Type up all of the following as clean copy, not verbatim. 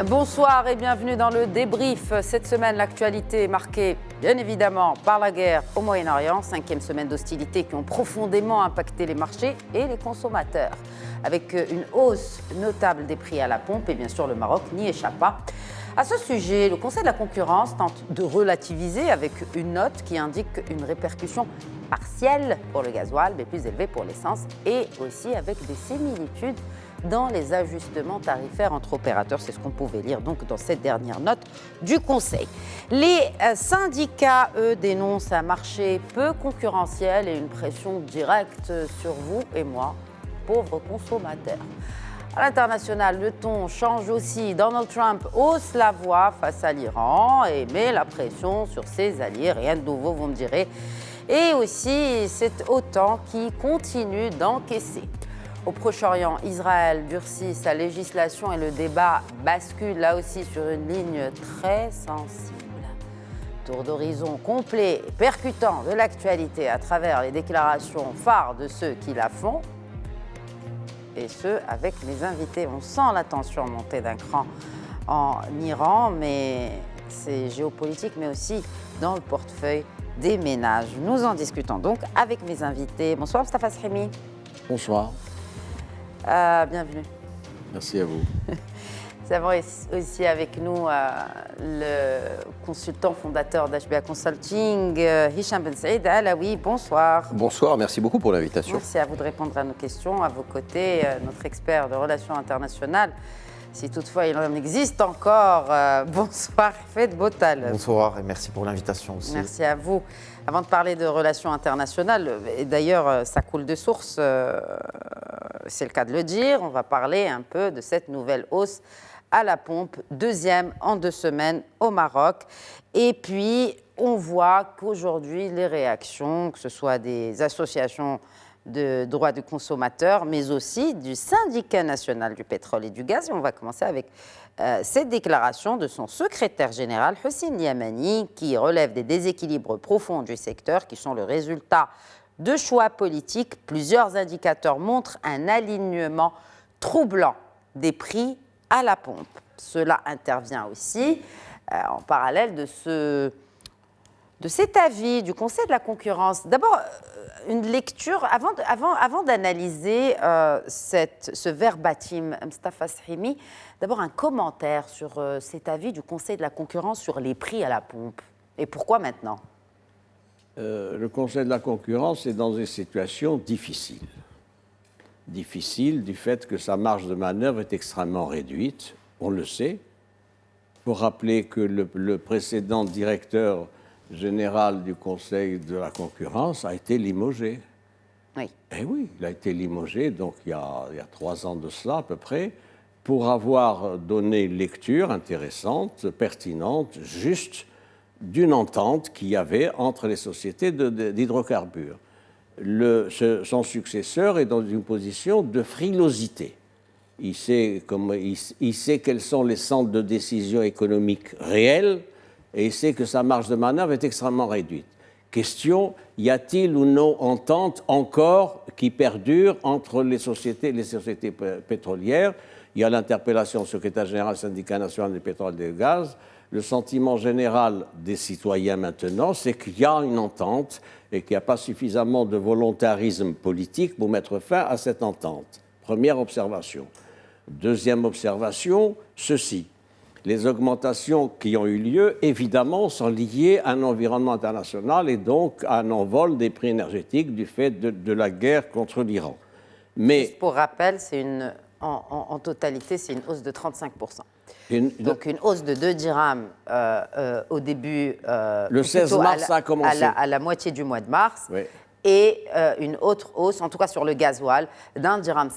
Bonsoir et bienvenue dans le débrief. Cette semaine, l'actualité est marquée, bien évidemment, par la guerre au Moyen-Orient. 5e semaine d'hostilités qui ont profondément impacté les marchés et les consommateurs. Avec une hausse notable des prix à la pompe et bien sûr le Maroc n'y échappe pas. À ce sujet, le Conseil de la concurrence tente de relativiser avec une note qui indique une répercussion partielle pour le gasoil, mais plus élevée pour l'essence, et aussi avec des similitudes dans les ajustements tarifaires entre opérateurs. C'est ce qu'on pouvait lire donc dans cette dernière note du Conseil. Les syndicats, eux, dénoncent un marché peu concurrentiel et une pression directe sur vous et moi, pauvres consommateurs. À l'international, le ton change aussi. Donald Trump hausse la voix face à l'Iran et met la pression sur ses alliés. Rien de nouveau, vous me direz. Et aussi, c'est OTAN qui continue d'encaisser. Au Proche-Orient, Israël durcit sa législation et le débat bascule là aussi sur une ligne très sensible. Tour d'horizon complet et percutant de l'actualité à travers les déclarations phares de ceux qui la font. Et ce, avec mes invités. On sent la tension monter d'un cran en Iran, mais c'est géopolitique, mais aussi dans le portefeuille des ménages. Nous en discutons donc avec mes invités. Bonsoir, Mostafa Srimi. Bonsoir. Bienvenue. Merci à vous. Nous avons aussi avec nous le consultant fondateur d'HBA Consulting, Hicham Ben Saïd Alaoui. Bonsoir. Bonsoir, merci beaucoup pour l'invitation. Merci à vous de répondre à nos questions. À vos côtés, notre expert de relations internationales, si toutefois il en existe encore. Bonsoir, Fed Botal. Bonsoir et merci pour l'invitation aussi. Merci à vous. Avant de parler de relations internationales, et d'ailleurs ça coule de source, c'est le cas de le dire, on va parler un peu de cette nouvelle hausse à la pompe, deuxième en 2 semaines au Maroc. Et puis, on voit qu'aujourd'hui, les réactions, que ce soit des associations de droits du consommateur, mais aussi du syndicat national du pétrole et du gaz. Et on va commencer avec cette déclaration de son secrétaire général, Hossein Yamani, qui relève des déséquilibres profonds du secteur qui sont le résultat de choix politiques. Plusieurs indicateurs montrent un alignement troublant des prix à la pompe. Cela intervient aussi en parallèle de cet avis du Conseil de la concurrence. D'abord, une lecture, avant d'analyser ce verbatim, Mostafa Srimi, d'abord un commentaire sur cet avis du Conseil de la concurrence sur les prix à la pompe. Et pourquoi maintenant ? Le Conseil de la concurrence est dans une situation difficile. Difficile du fait que sa marge de manœuvre est extrêmement réduite, on le sait. Il faut rappeler que le précédent directeur général du Conseil de la concurrence a été limogé. Oui. Eh oui, il a été limogé, donc il y a 3 ans de cela à peu près, pour avoir donné une lecture intéressante, pertinente, juste, d'une entente qu'il y avait entre les sociétés d'hydrocarbures. Son successeur est dans une position de frilosité. Il sait quels sont les centres de décision économique réels et il sait que sa marge de manœuvre est extrêmement réduite. Question, y a-t-il ou non entente encore qui perdure entre les sociétés pétrolières? Il y a l'interpellation au secrétaire général du syndicat national du pétrole et du gaz. Le sentiment général des citoyens maintenant, c'est qu'il y a une entente et qu'il n'y a pas suffisamment de volontarisme politique pour mettre fin à cette entente. Première observation. Deuxième observation, ceci. Les augmentations qui ont eu lieu, évidemment, sont liées à un environnement international et donc à un envol des prix énergétiques du fait de la guerre contre l'Iran. Mais juste pour rappel, en totalité, c'est une hausse de 35%. Donc une hausse de 2 dirhams au début, le 16 mars, ça a commencé. À la moitié du mois de mars, oui. Et une autre hausse, en tout cas sur le gasoil, d'1,50 dirham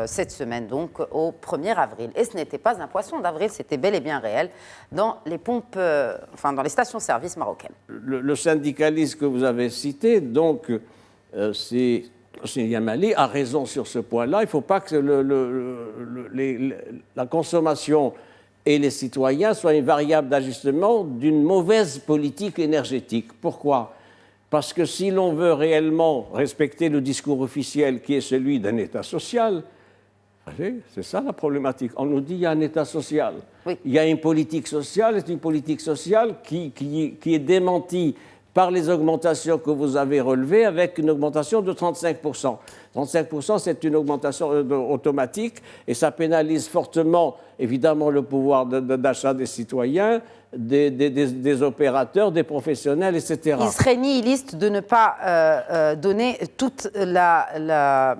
cette semaine, donc au 1er avril. Et ce n'était pas un poisson d'avril, c'était bel et bien réel dans les pompes, dans les stations-service marocaines. Le syndicaliste que vous avez cité, donc, c'est Yamani a raison sur ce point-là. Il ne faut pas que la consommation et les citoyens soient une variable d'ajustement d'une mauvaise politique énergétique. Pourquoi ? Parce que si l'on veut réellement respecter le discours officiel qui est celui d'un État social, C'est ça la problématique. On nous dit qu'il y a un État social. Oui. Il y a une politique sociale, c'est une politique sociale qui est démentie par les augmentations que vous avez relevées avec une augmentation de 35%. 35%, c'est une augmentation automatique et ça pénalise fortement, évidemment, le pouvoir d'achat des citoyens, des opérateurs, des professionnels, etc. Il serait nihiliste de ne pas donner toute la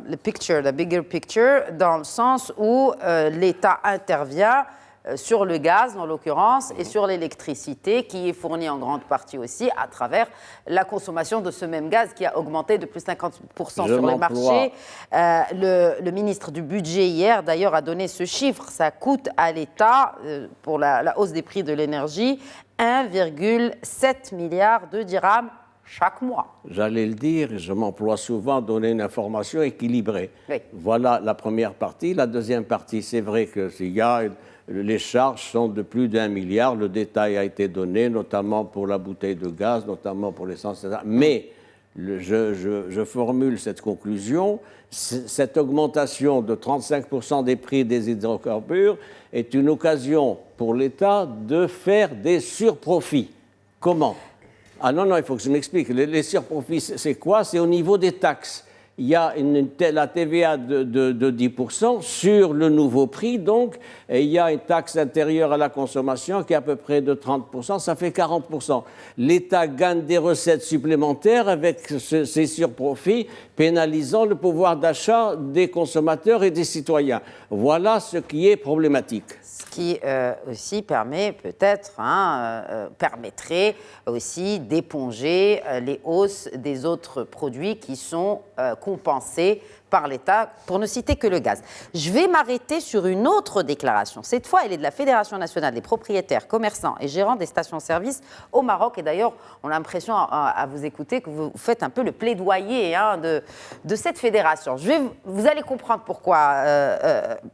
bigger picture, dans le sens où l'État intervient sur le gaz, en l'occurrence, et sur l'électricité, qui est fournie en grande partie aussi à travers la consommation de ce même gaz qui a augmenté de plus de 50% sur les marchés. Le ministre du Budget, hier, d'ailleurs, a donné ce chiffre. Ça coûte à l'État, pour la hausse des prix de l'énergie, 1,7 milliard de dirhams chaque mois. J'allais le dire, je m'emploie souvent à donner une information équilibrée. Oui. Voilà la première partie. La deuxième partie, c'est vrai que les charges sont de plus d'1 milliard. Le détail a été donné, notamment pour la bouteille de gaz, notamment pour l'essence, etc. Mais je formule cette conclusion. Cette augmentation de 35% des prix des hydrocarbures est une occasion pour l'État de faire des surprofits. Comment ? Ah non, il faut que je m'explique. Les surprofits, c'est quoi? C'est au niveau des taxes. Il y a la TVA de 10% sur le nouveau prix, donc, et il y a une taxe intérieure à la consommation qui est à peu près de 30%, ça fait 40%. L'État gagne des recettes supplémentaires avec ces surprofits, pénalisant le pouvoir d'achat des consommateurs et des citoyens. Voilà ce qui est problématique. Ce qui aussi permettrait aussi d'éponger les hausses des autres produits qui sont compensés par l'État, pour ne citer que le gaz. Je vais m'arrêter sur une autre déclaration. Cette fois, elle est de la Fédération nationale des propriétaires, commerçants et gérants des stations-service au Maroc. Et d'ailleurs, on a l'impression à vous écouter que vous faites un peu le plaidoyer de cette fédération. Vous allez comprendre pourquoi,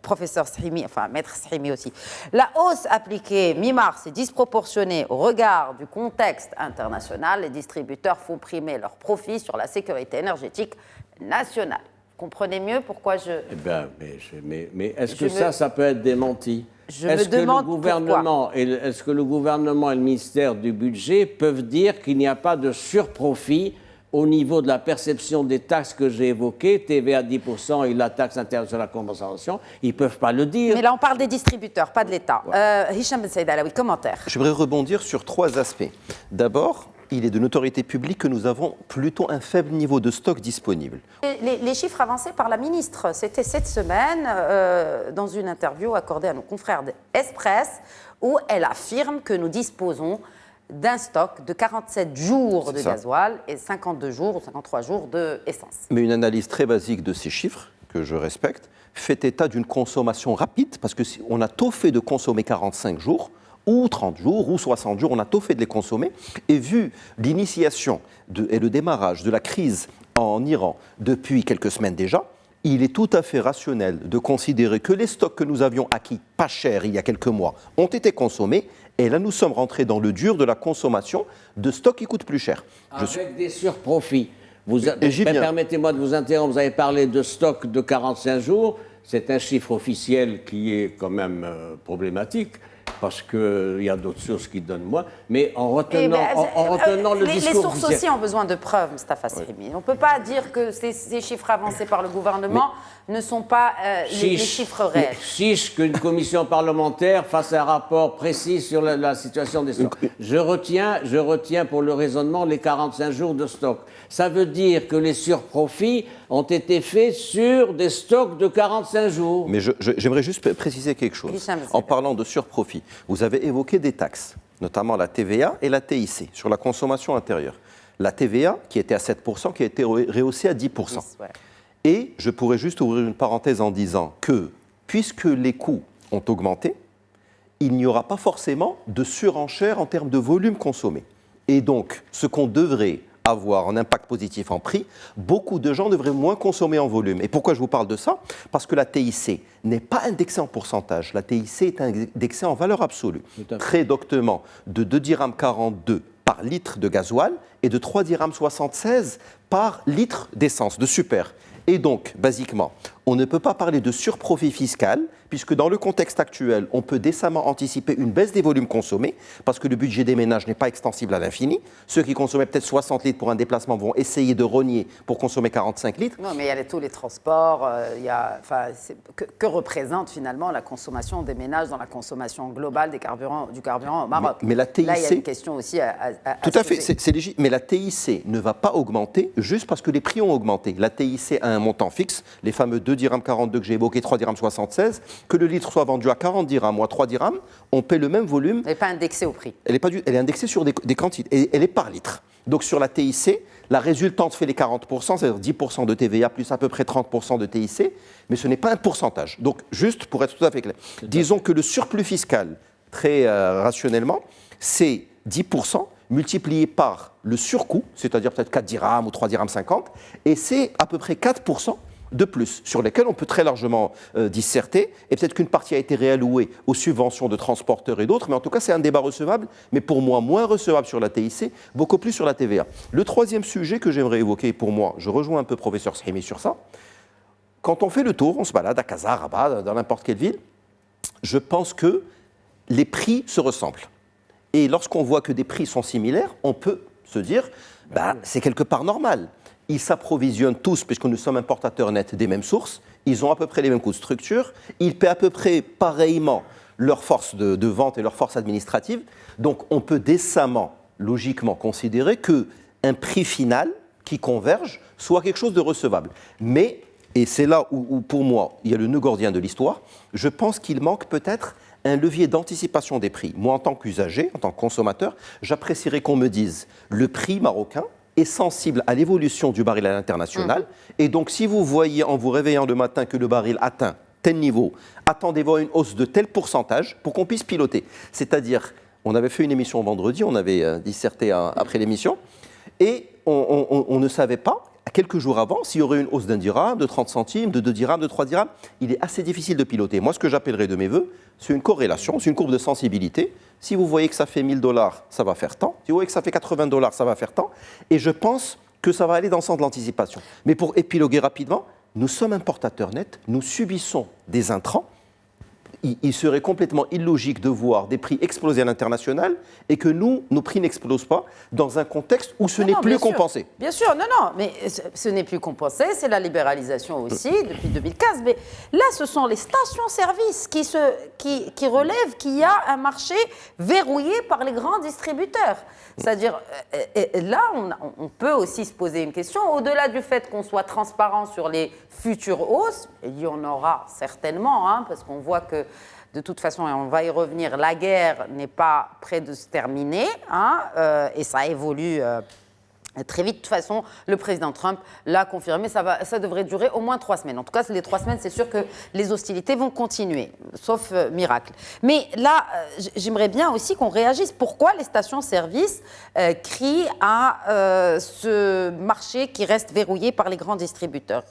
professeur Srimi, enfin maître Srimi aussi. La hausse appliquée mi-mars est disproportionnée au regard du contexte international. Les distributeurs font primer leurs profits sur la sécurité énergétique nationale. Comprenez mieux pourquoi je... Eh bien, mais est-ce que ça peut être démenti? Est-ce que le gouvernement et le ministère du Budget peuvent dire qu'il n'y a pas de surprofit au niveau de la perception des taxes que j'ai évoquées, TVA 10% et la taxe intérieure sur la compensation? Ils ne peuvent pas le dire. Mais là, on parle des distributeurs, pas de l'État. Ouais. Hicham Ben Saïd Alaoui, commentaire. Je voudrais rebondir sur 3 aspects. D'abord, il est de notoriété publique que nous avons plutôt un faible niveau de stock disponible. Les chiffres avancés par la ministre, c'était cette semaine, dans une interview accordée à nos confrères d'Express, où elle affirme que nous disposons d'un stock de 47 jours de gasoil et 52 jours ou 53 jours d'essence. Mais une analyse très basique de ces chiffres, que je respecte, fait état d'une consommation rapide, parce qu'on a tôt fait de consommer 45 jours, ou 30 jours, ou 60 jours, on a tôt fait de les consommer. Et vu l'initiation et le démarrage de la crise en Iran depuis quelques semaines déjà, il est tout à fait rationnel de considérer que les stocks que nous avions acquis pas cher il y a quelques mois ont été consommés. Et là, nous sommes rentrés dans le dur de la consommation de stocks qui coûtent plus cher. Avec des surprofits. Permettez-moi de vous interrompre. Vous avez parlé de stock de 45 jours. C'est un chiffre officiel qui est quand même problématique, parce qu'il y a d'autres sources qui donnent moins, mais en retenant le discours les sources officiel. aussi ont besoin de preuves, Mustafa Srimi. On ne peut pas dire que ces chiffres avancés par le gouvernement ne sont pas les chiffres réels. Chiche qu'une commission parlementaire fasse un rapport précis sur la situation des stocks. Je retiens pour le raisonnement les 45 jours de stock. Ça veut dire que les surprofits ont été faits sur des stocks de 45 jours. Mais j'aimerais juste préciser quelque chose. En parlant de surprofit, vous avez évoqué des taxes, notamment la TVA et la TIC, sur la consommation intérieure. La TVA, qui était à 7%, qui a été rehaussée à 10%. Et je pourrais juste ouvrir une parenthèse en disant que, puisque les coûts ont augmenté, il n'y aura pas forcément de surenchère en termes de volume consommé. Et donc, ce qu'on devrait avoir un impact positif en prix, beaucoup de gens devraient moins consommer en volume. Et pourquoi je vous parle de ça? Parce que la TIC n'est pas indexée en pourcentage. La TIC est indexée en valeur absolue. Très doctement, de 2,42 dirhams par litre de gasoil et de 3,76 dirhams par litre d'essence, de super. Et donc, basiquement, on ne peut pas parler de surprofit fiscal, puisque dans le contexte actuel, on peut décemment anticiper une baisse des volumes consommés, parce que le budget des ménages n'est pas extensible à l'infini. Ceux qui consommaient peut-être 60 litres pour un déplacement vont essayer de rogner pour consommer 45 litres. Non, mais il y a tous les transports. Que représente finalement la consommation des ménages dans la consommation globale du carburant au Maroc? Mais la TIC... Là, il y a une question aussi à tout à fait, c'est légitime. Mais la TIC ne va pas augmenter juste parce que les prix ont augmenté. La TIC a un montant fixe, les fameux 2 dirhams 42 que j'ai évoqués, 3 dirhams 76, que le litre soit vendu à 40 dirhams ou à 3 dirhams, on paie le même volume. Elle n'est pas indexée au prix. Elle est indexée sur des quantités, et elle est par litre. Donc sur la TIC, la résultante fait les 40%, c'est-à-dire 10% de TVA plus à peu près 30% de TIC, mais ce n'est pas un pourcentage. Donc juste pour être tout à fait clair, disons que le surplus fiscal, très rationnellement, c'est 10% multiplié par le surcoût, c'est-à-dire peut-être 4 dirhams ou 3 dirhams 50, et c'est à peu près 4% de plus, sur lesquels on peut très largement disserter, et peut-être qu'une partie a été réallouée aux subventions de transporteurs et d'autres, mais en tout cas c'est un débat recevable, mais pour moi moins recevable sur la TIC, beaucoup plus sur la TVA. Le troisième sujet que j'aimerais évoquer, pour moi, je rejoins un peu professeur Srimi sur ça, quand on fait le tour, on se balade à Casa, Rabat, dans n'importe quelle ville, je pense que les prix se ressemblent. Et lorsqu'on voit que des prix sont similaires, on peut se dire, c'est quelque part normal. Ils s'approvisionnent tous, puisque nous sommes importateurs nets des mêmes sources, ils ont à peu près les mêmes coûts de structure, ils paient à peu près pareillement leur force de vente et leur force administrative. Donc on peut décemment, logiquement, considérer qu'un prix final qui converge soit quelque chose de recevable. Mais, et c'est là où pour moi il y a le nœud gordien de l'histoire, je pense qu'il manque peut-être un levier d'anticipation des prix. Moi, en tant qu'usager, en tant que consommateur, j'apprécierais qu'on me dise le prix marocain est sensible à l'évolution du baril à l'international. Et donc, si vous voyez en vous réveillant le matin que le baril atteint tel niveau, attendez-vous à une hausse de tel pourcentage pour qu'on puisse piloter. C'est-à-dire, on avait fait une émission vendredi, on avait disserté après l'émission, et on ne savait pas, quelques jours avant, s'il y aurait une hausse d'1 dirham, de 30 centimes, de 2 dirhams, de 3 dirhams. Il est assez difficile de piloter. Moi, ce que j'appellerais de mes voeux, c'est une corrélation, c'est une courbe de sensibilité. Si vous voyez que ça fait 1 000 $, ça va faire tant. Si vous voyez que ça fait 80 $, ça va faire tant. Et je pense que ça va aller dans le sens de l'anticipation. Mais pour épiloguer rapidement, nous sommes importateurs nets, nous subissons des intrants. Il serait complètement illogique de voir des prix exploser à l'international et que nos prix n'explosent pas dans un contexte où ce n'est plus compensé. Bien sûr, non, mais ce n'est plus compensé, c'est la libéralisation aussi depuis 2015. Mais là, ce sont les stations-service qui relèvent qu'il y a un marché verrouillé par les grands distributeurs. C'est-à-dire, là, on peut aussi se poser une question, au-delà du fait qu'on soit transparent sur les futures hausses, il y en aura certainement, parce qu'on voit que, de toute façon, et on va y revenir, la guerre n'est pas près de se terminer, et ça évolue très vite. De toute façon, le président Trump l'a confirmé, ça devrait durer au moins 3 semaines. En tout cas, les 3 semaines, c'est sûr que les hostilités vont continuer, sauf miracle. Mais là, j'aimerais bien aussi qu'on réagisse. Pourquoi les stations-service crient à ce marché qui reste verrouillé par les grands distributeurs ?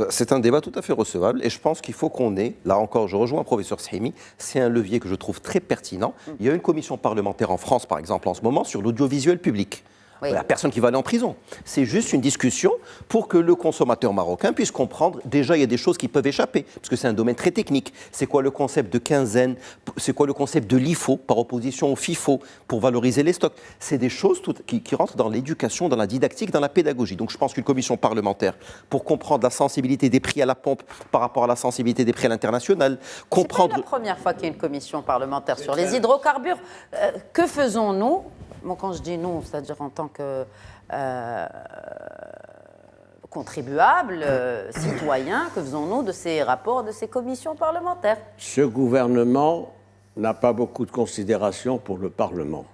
C'est un débat tout à fait recevable et je pense qu'il faut qu'on ait, là encore je rejoins le professeur Srimi, c'est un levier que je trouve très pertinent. Il y a une commission parlementaire en France par exemple en ce moment sur l'audiovisuel public. Oui. Il n'y a personne qui va aller en prison. C'est juste une discussion pour que le consommateur marocain puisse comprendre. Déjà, il y a des choses qui peuvent échapper, parce que c'est un domaine très technique. C'est quoi le concept de quinzaine? C'est quoi le concept de l'IFO par opposition au FIFO pour valoriser les stocks? C'est des choses qui rentrent dans l'éducation, dans la didactique, dans la pédagogie. Donc je pense qu'une commission parlementaire, pour comprendre la sensibilité des prix à la pompe par rapport à la sensibilité des prix à l'international, comprendre... C'est pas la première fois qu'il y a une commission parlementaire sur les hydrocarbures. Que faisons-nous? Bon, quand je dis nous, c'est-à-dire en tant que contribuables, citoyens, que faisons-nous de ces rapports, de ces commissions parlementaires? Ce gouvernement n'a pas beaucoup de considération pour le Parlement.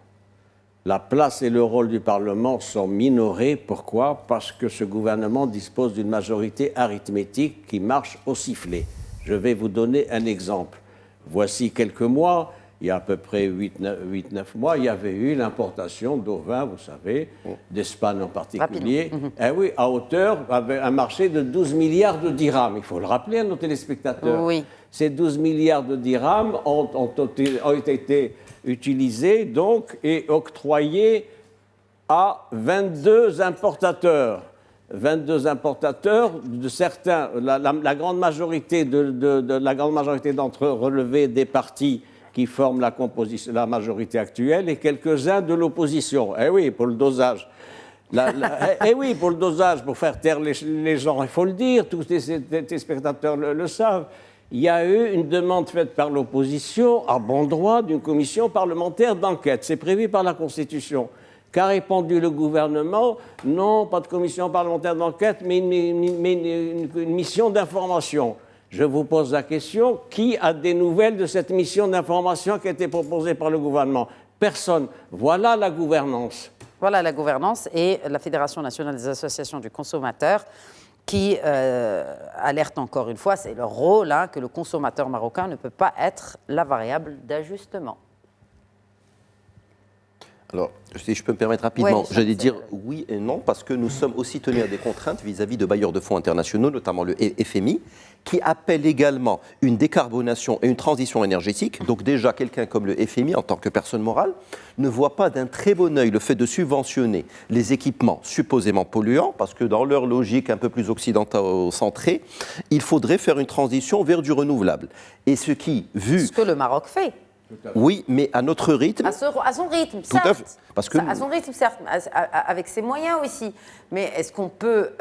La place et le rôle du Parlement sont minorés. Pourquoi? Parce que ce gouvernement dispose d'une majorité arithmétique qui marche au sifflet. Je vais vous donner un exemple. Voici quelques mois, il y a à peu près 8-9 mois, il y avait eu l'importation d'ovins, vous savez, d'Espagne en particulier. Oui, à hauteur, avec un marché de 12 milliards de dirhams. Il faut le rappeler à nos téléspectateurs. Oui. Ces 12 milliards de dirhams ont été utilisés donc, et octroyés à 22 importateurs. 22 importateurs, de certains, la grande majorité la grande majorité d'entre eux relevaient des partis qui forment la majorité actuelle et quelques-uns de l'opposition. Eh oui, pour le dosage. Eh oui, pour le dosage, pour faire taire les gens, il faut le dire, tous les spectateurs le savent. Il y a eu une demande faite par l'opposition, à bon droit, d'une commission parlementaire d'enquête. C'est prévu par la Constitution. Qu'a répondu le gouvernement? Non, pas de commission parlementaire d'enquête, mais une mission d'information. Je vous pose la question, qui a des nouvelles de cette mission d'information qui a été proposée par le gouvernement? Personne. Voilà la gouvernance. Voilà la gouvernance et la Fédération nationale des associations du consommateur qui alerte encore une fois, c'est leur rôle, hein, que le consommateur marocain ne peut pas être la variable d'ajustement. Alors, si je peux me permettre rapidement, j'allais dire oui et non, parce que nous sommes aussi tenus à des contraintes vis-à-vis de bailleurs de fonds internationaux, notamment le FMI, qui appelle également une décarbonation et une transition énergétique. Donc déjà, quelqu'un comme le FMI, en tant que personne morale, ne voit pas d'un très bon œil le fait de subventionner les équipements supposément polluants, parce que dans leur logique un peu plus occidentale-centrée, il faudrait faire une transition vers du renouvelable. Et ce qui, vu... Ce que le Maroc fait. Oui, mais à notre rythme. À son rythme, tout certes. À fait. Parce que... À son rythme, certes, avec ses moyens aussi. Mais est-ce qu'on peut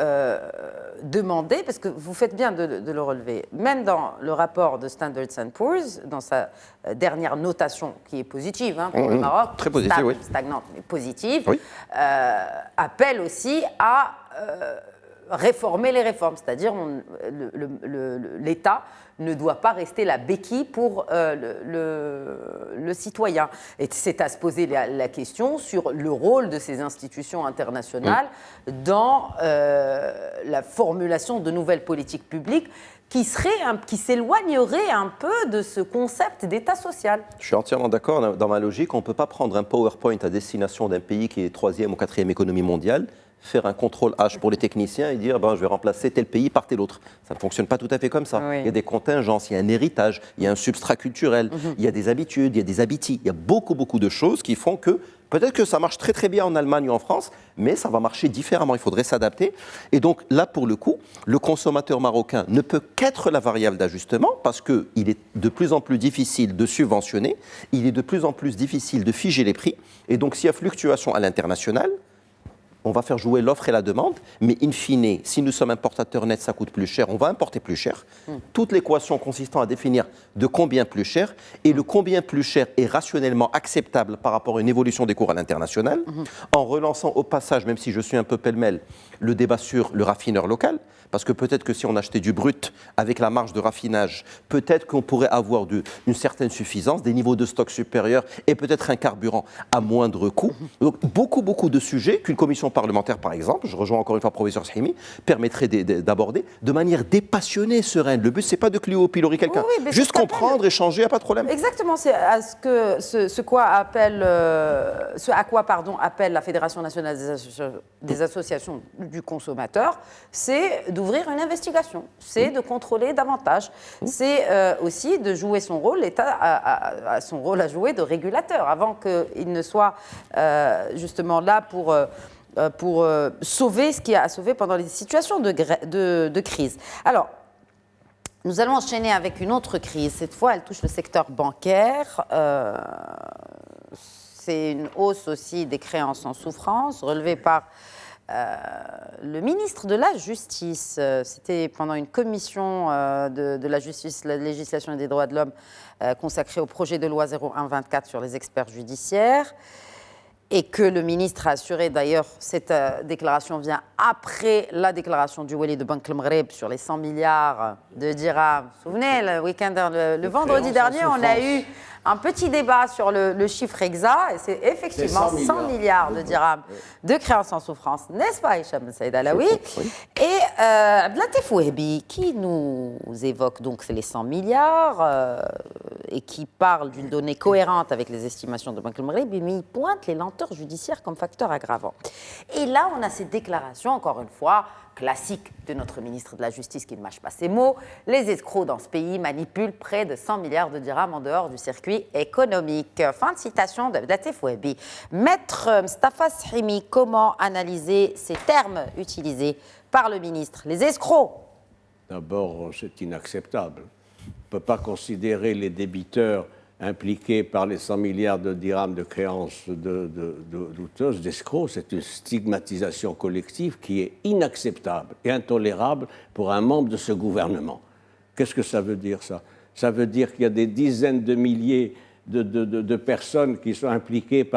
demander, parce que vous faites bien de le relever, même dans le rapport de Standard & Poor's, dans sa dernière notation qui est positive pour le Maroc, très positive, oui. Stagnante mais positive, oui. appelle aussi à réformer les réformes, c'est-à-dire l'État ne doit pas rester la béquille pour le citoyen. Et c'est à se poser la question sur le rôle de ces institutions internationales dans la formulation de nouvelles politiques publiques qui s'éloignerait un peu de ce concept d'État social. Je suis entièrement d'accord. Dans ma logique, on ne peut pas prendre un PowerPoint à destination d'un pays qui est 3e ou 4e économie mondiale, faire un contrôle H pour les techniciens et dire je vais remplacer tel pays par tel autre. Ça ne fonctionne pas tout à fait comme ça. Oui. Il y a des contingences, il y a un héritage, il y a un substrat culturel, il y a des habitudes, il y a des habitus. Il y a beaucoup de choses qui font que peut-être que ça marche très très bien en Allemagne ou en France, mais ça va marcher différemment. Il faudrait s'adapter. Et donc là, pour le coup, le consommateur marocain ne peut qu'être la variable d'ajustement parce qu'il est de plus en plus difficile de subventionner, il est de plus en plus difficile de figer les prix. Et donc s'il y a fluctuation à l'international, on va faire jouer l'offre et la demande, mais in fine, si nous sommes importateurs nets, ça coûte plus cher, on va importer plus cher. Toute l'équation consistant à définir de combien plus cher, et le combien plus cher est rationnellement acceptable par rapport à une évolution des cours à l'international, en relançant au passage, même si je suis un peu pêle-mêle, le débat sur le raffineur local, parce que peut-être que si on achetait du brut avec la marge de raffinage, peut-être qu'on pourrait avoir une certaine suffisance, des niveaux de stock supérieurs et peut-être un carburant à moindre coût. Donc beaucoup de sujets qu'une commission parlementaire, par exemple, je rejoins encore une fois le professeur Sahimi, permettrait d'aborder de manière dépassionnée, sereine. Le but, c'est pas de clio au pilori quelqu'un. Oui, juste comprendre, échanger, il n'y a pas de problème. Exactement, c'est à ce à quoi appelle la Fédération nationale des associations du consommateur, c'est d'ouvrir une investigation, c'est de contrôler davantage, c'est aussi de jouer son rôle, l'État a son rôle à jouer de régulateur, avant qu'il ne soit justement là pour sauver ce qu'il y a à sauver pendant les situations de crise. Alors, nous allons enchaîner avec une autre crise. Cette fois, elle touche le secteur bancaire. C'est une hausse aussi des créances en souffrance, relevée par le ministre de la Justice. C'était pendant une commission de la justice, la législation et des droits de l'homme consacrée au projet de loi 0124 sur les experts judiciaires. Et que le ministre a assuré, d'ailleurs, cette déclaration vient après la déclaration du Wali de Banque El Maghreb sur les 100 milliards de dirhams. Vous vous souvenez, le week-end, le vendredi dernier, on a eu un petit débat sur le chiffre exact, et c'est effectivement 100 milliards de dirhams de créances en souffrance, n'est-ce pas, Hicham Saïd Alaoui? Et Abdelatif Wahbi, qui nous évoque donc les 100 milliards et qui parle d'une donnée cohérente avec les estimations de Banque El Maghreb, mais il pointe les lenteurs judiciaires comme facteur aggravant. Et là, on a cette déclaration, encore une fois, classique de notre ministre de la Justice qui ne mâche pas ses mots. Les escrocs dans ce pays manipulent près de 100 milliards de dirhams en dehors du circuit économique. Fin de citation d'Abdelatif Wahbi. Maître Mustafa Sahimi, comment analyser ces termes utilisés par le ministre. Les escrocs. D'abord, c'est inacceptable. On ne peut pas considérer les débiteurs impliqués par les 100 milliards de dirhams de créances douteuses, d'escrocs. C'est une stigmatisation collective qui est inacceptable et intolérable pour un membre de ce gouvernement. Qu'est-ce que ça veut dire, ça? Ça veut dire qu'il y a des dizaines de milliers de personnes qui sont impliquées,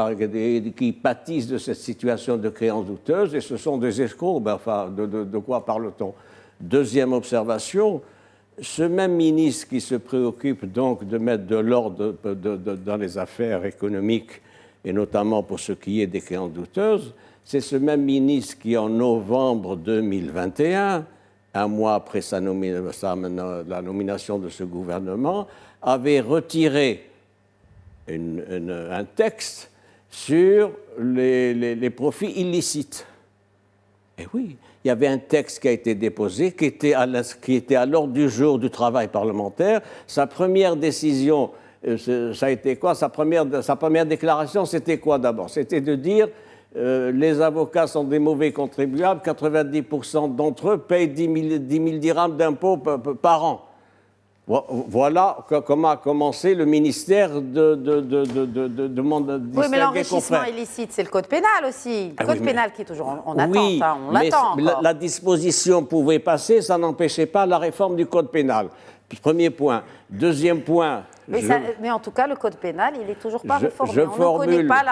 qui pâtissent de cette situation de créances douteuses, et ce sont des escrocs. Ben, enfin, de quoi parle-t-on? Deuxième observation, ce même ministre qui se préoccupe donc de mettre de l'ordre dans les affaires économiques, et notamment pour ce qui est des créances douteuses, c'est ce même ministre qui, en novembre 2021, un mois après la nomination de ce gouvernement, avait retiré un texte sur les profits illicites. Et oui, il y avait un texte qui a été déposé, qui était à l'ordre du jour du travail parlementaire. Sa première décision, ça a été quoi? Sa première déclaration, c'était quoi d'abord? C'était de dire les avocats sont des mauvais contribuables, 90% d'entre eux payent 10 000 dirhams d'impôts par an. Voilà comment a commencé le ministère de mon Oui, mais l'enrichissement illicite, c'est le code pénal aussi. Le code pénal qui est toujours en attente, oui, hein, on l'attend encore. La disposition pouvait passer, ça n'empêchait pas la réforme du code pénal. Premier point. Deuxième point. Mais en tout cas, le code pénal, il n'est toujours pas réformé. On ne connaît pas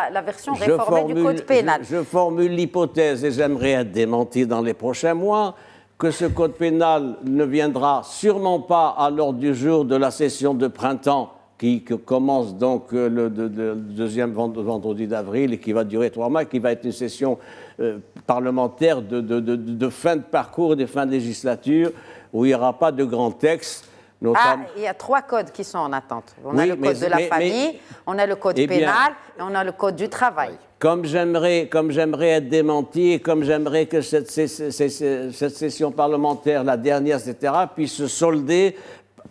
la version réformée du code pénal. Je formule l'hypothèse, et j'aimerais être démenti dans les prochains mois, que ce code pénal ne viendra sûrement pas à l'ordre du jour de la session de printemps qui commence donc le deuxième vendredi d'avril et qui va durer 3 mois, qui va être une session parlementaire de fin de parcours et de fin de législature où il n'y aura pas de grands textes. Il y a 3 codes qui sont en attente. On a le code de la famille, on a le code pénal et on a le code du travail. Comme j'aimerais être démenti et comme j'aimerais que cette session parlementaire, la dernière, etc., puisse se solder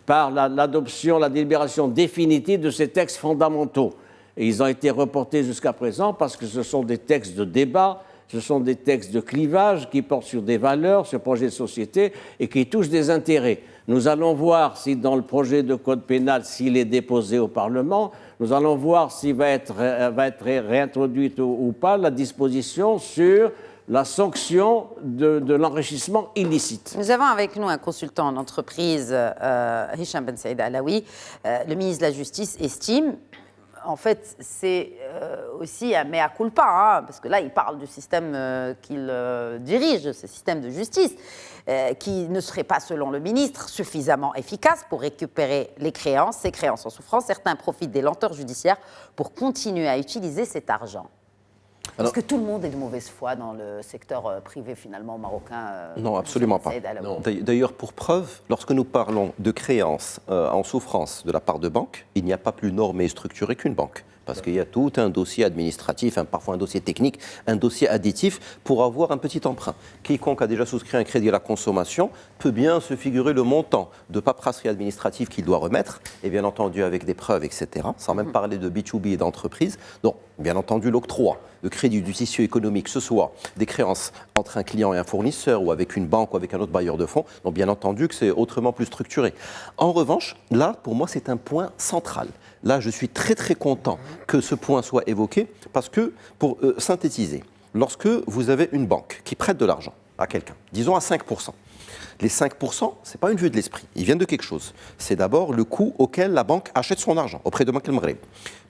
par l'adoption, la délibération définitive de ces textes fondamentaux. Et ils ont été reportés jusqu'à présent parce que ce sont des textes de débat, ce sont des textes de clivage qui portent sur des valeurs, sur projets de société et qui touchent des intérêts. Nous allons voir si dans le projet de code pénal, s'il est déposé au Parlement, nous allons voir s'il va être réintroduite ou pas la disposition sur la sanction de l'enrichissement illicite. Nous avons avec nous un consultant en entreprise, Hicham Ben Saïd Alaoui. Le ministre de la Justice estime, en fait, c'est aussi un mea culpa, hein, parce que là, il parle du système qu'il dirige, ce système de justice, qui ne serait pas, selon le ministre, suffisamment efficace pour récupérer les créances, ces créances en souffrance. Certains profitent des lenteurs judiciaires pour continuer à utiliser cet argent. Est-ce que tout le monde est de mauvaise foi dans le secteur privé, finalement, marocain? Non, absolument pas. D'ailleurs, pour preuve, lorsque nous parlons de créances en souffrance de la part de banques, il n'y a pas plus normé et structuré qu'une banque. Parce qu'il y a tout un dossier administratif, parfois un dossier technique, un dossier additif pour avoir un petit emprunt. Quiconque a déjà souscrit un crédit à la consommation peut bien se figurer le montant de paperasserie administrative qu'il doit remettre, et bien entendu avec des preuves, etc., sans même parler de B2B et d'entreprise. Donc, bien entendu, l'octroi de crédit du tissu économique, que ce soit des créances entre un client et un fournisseur, ou avec une banque, ou avec un autre bailleur de fonds, donc bien entendu que c'est autrement plus structuré. En revanche, là, pour moi, c'est un point central. Là, je suis très très content que ce point soit évoqué parce que, pour synthétiser, lorsque vous avez une banque qui prête de l'argent à quelqu'un, disons à 5%, les 5%, ce n'est pas une vue de l'esprit, ils viennent de quelque chose. C'est d'abord le coût auquel la banque achète son argent auprès de Banque El Maghreb.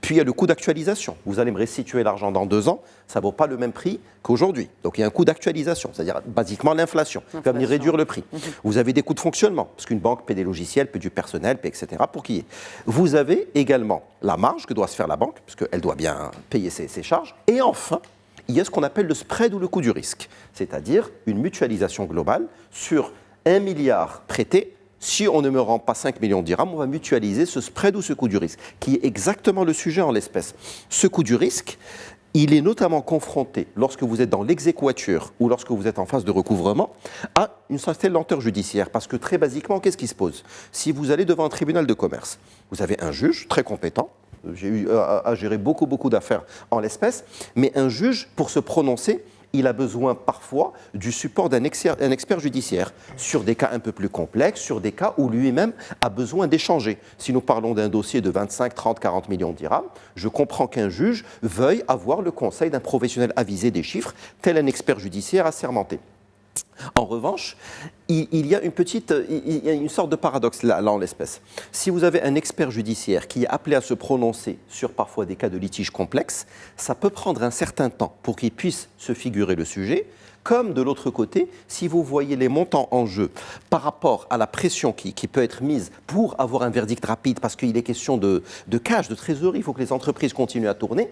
Puis il y a le coût d'actualisation. Vous allez me restituer l'argent dans 2 ans, ça ne vaut pas le même prix qu'aujourd'hui. Donc il y a un coût d'actualisation, c'est-à-dire basiquement l'inflation, qui va venir réduire le prix. Vous avez des coûts de fonctionnement, parce qu'une banque paie des logiciels, paie du personnel, paie etc. pour qu'il y ait. Vous avez également la marge que doit se faire la banque, parce qu'elle doit bien payer ses charges. Et enfin, il y a ce qu'on appelle le spread ou le coût du risque, c'est-à-dire une mutualisation globale sur 1 milliard prêté. Si on ne me rend pas 5 millions de dirhams, on va mutualiser ce spread ou ce coût du risque, qui est exactement le sujet en l'espèce. Ce coût du risque, il est notamment confronté, lorsque vous êtes dans l'exéquatur ou lorsque vous êtes en phase de recouvrement, à une certaine lenteur judiciaire. Parce que très basiquement, qu'est-ce qui se pose? Si vous allez devant un tribunal de commerce, vous avez un juge très compétent. J'ai eu à gérer beaucoup d'affaires en l'espèce, mais un juge, pour se prononcer, il a besoin parfois du support d'un expert judiciaire sur des cas un peu plus complexes, sur des cas où lui-même a besoin d'échanger. Si nous parlons d'un dossier de 25, 30, 40 millions de dirhams, je comprends qu'un juge veuille avoir le conseil d'un professionnel avisé des chiffres, tel un expert judiciaire assermenté. En revanche, il y a une sorte de paradoxe là en l'espèce. Si vous avez un expert judiciaire qui est appelé à se prononcer sur parfois des cas de litige complexes, ça peut prendre un certain temps pour qu'il puisse se figurer le sujet. Comme de l'autre côté, si vous voyez les montants en jeu par rapport à la pression qui peut être mise pour avoir un verdict rapide, parce qu'il est question de cash, de trésorerie, il faut que les entreprises continuent à tourner,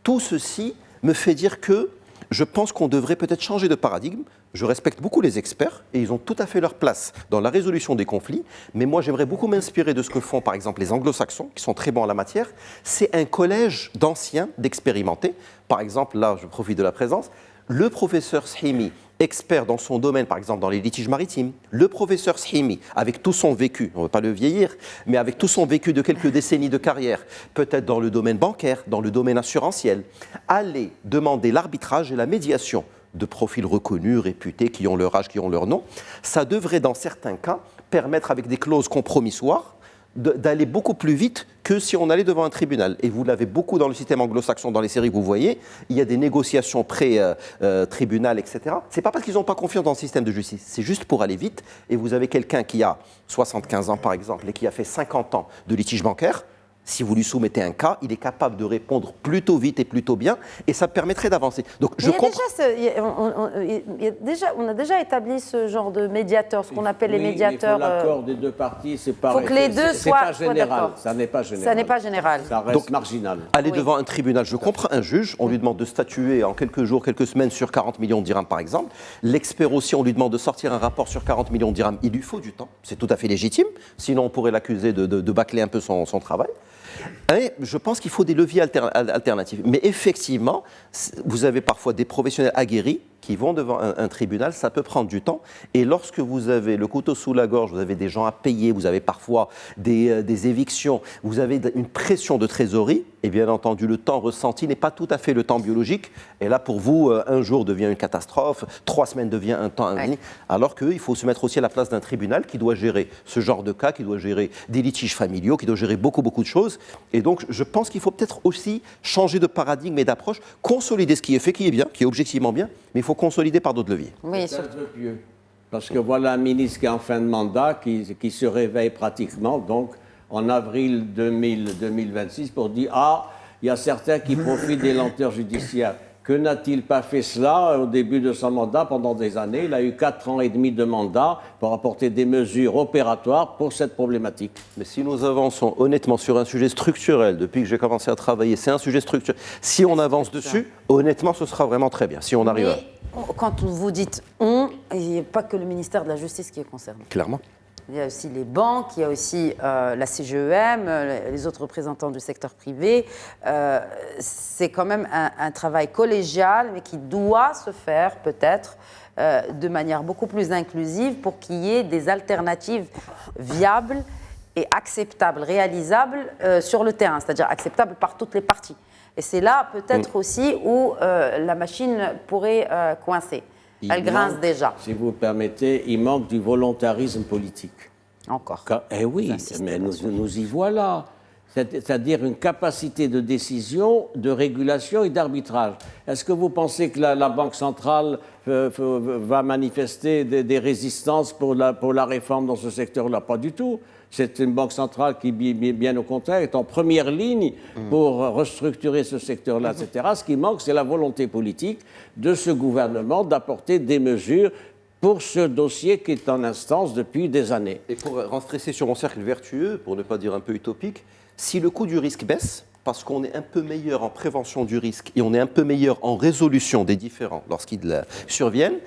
tout ceci me fait dire que je pense qu'on devrait peut-être changer de paradigme. Je respecte beaucoup les experts et ils ont tout à fait leur place dans la résolution des conflits. Mais moi, j'aimerais beaucoup m'inspirer de ce que font, par exemple, les anglo-saxons, qui sont très bons en la matière. C'est un collège d'anciens, d'expérimentés. Par exemple, là, je profite de la présence, le professeur Shimi, expert dans son domaine, par exemple dans les litiges maritimes, le professeur Shimi, avec tout son vécu, on ne veut pas le vieillir, mais avec tout son vécu de quelques décennies de carrière, peut-être dans le domaine bancaire, dans le domaine assurantiel, aller demander l'arbitrage et la médiation de profils reconnus, réputés, qui ont leur âge, qui ont leur nom, ça devrait dans certains cas permettre, avec des clauses compromissoires, d'aller beaucoup plus vite que si on allait devant un tribunal. Et vous l'avez beaucoup dans le système anglo-saxon, dans les séries que vous voyez, il y a des négociations pré-tribunal, etc. Ce n'est pas parce qu'ils n'ont pas confiance dans le système de justice, c'est juste pour aller vite. Et vous avez quelqu'un qui a 75 ans, par exemple, et qui a fait 50 ans de litige bancaire. Si vous lui soumettez un cas, il est capable de répondre plutôt vite et plutôt bien, et ça permettrait d'avancer. Donc, on a déjà établi ce genre de médiateur, ce qu'on appelle les médiateurs. Il faut l'accord des deux parties, c'est pareil. Il faut que les deux soient d'accord. Ça n'est pas général. Ça n'est pas général. Ça reste donc marginal. Aller devant un tribunal, je comprends un juge, on lui demande de statuer en quelques jours, quelques semaines sur 40 millions de dirhams, par exemple. L'expert aussi, on lui demande de sortir un rapport sur 40 millions de dirhams. Il lui faut du temps, c'est tout à fait légitime. Sinon, on pourrait l'accuser de bâcler un peu son travail. Et je pense qu'il faut des leviers alternatifs. Mais effectivement, vous avez parfois des professionnels aguerris qui vont devant un tribunal, ça peut prendre du temps. Et lorsque vous avez le couteau sous la gorge, vous avez des gens à payer, vous avez parfois des évictions, vous avez une pression de trésorerie, et bien entendu, le temps ressenti n'est pas tout à fait le temps biologique. Et là, pour vous, un jour devient une catastrophe, 3 semaines devient un temps infini. Alors qu'il faut se mettre aussi à la place d'un tribunal qui doit gérer ce genre de cas, qui doit gérer des litiges familiaux, qui doit gérer beaucoup de choses. Et donc, je pense qu'il faut peut-être aussi changer de paradigme et d'approche, consolider ce qui est fait, qui est bien, qui est objectivement bien, mais il faut consolider par d'autres leviers. Oui, c'est un peu pieux. Parce que voilà un ministre qui est en fin de mandat, qui se réveille pratiquement, donc en avril 2026, pour dire « Ah, il y a certains qui profitent des lenteurs judiciaires ». Que n'a-t-il pas fait cela au début de son mandat pendant des années? Il a eu 4 ans et demi de mandat pour apporter des mesures opératoires pour cette problématique. Mais si nous avançons honnêtement sur un sujet structurel, depuis que j'ai commencé à travailler, c'est un sujet structurel. Si on avance dessus, honnêtement, ce sera vraiment très bien, si on arrive à... Quand vous dites « on », il n'y a pas que le ministère de la Justice qui est concerné. Clairement. Il y a aussi les banques, il y a aussi la CGEM, les autres représentants du secteur privé. C'est quand même un travail collégial, mais qui doit se faire peut-être de manière beaucoup plus inclusive pour qu'il y ait des alternatives viables et acceptables, réalisables sur le terrain, c'est-à-dire acceptables par toutes les parties. Et c'est là peut-être aussi où la machine pourrait coincer. Elle grince déjà. Si vous permettez, il manque du volontarisme politique. Encore. Eh oui, mais nous y voilà. C'est-à-dire une capacité de décision, de régulation et d'arbitrage. Est-ce que vous pensez que la Banque centrale va manifester des résistances pour la réforme dans ce secteur-là? Pas du tout. C'est une banque centrale qui, bien au contraire, est en première ligne pour restructurer ce secteur-là, etc. Ce qui manque, c'est la volonté politique de ce gouvernement d'apporter des mesures pour ce dossier qui est en instance depuis des années. Et pour rentrer sur mon cercle vertueux, pour ne pas dire un peu utopique, si le coût du risque baisse, parce qu'on est un peu meilleur en prévention du risque et on est un peu meilleur en résolution des différends lorsqu'ils surviennent,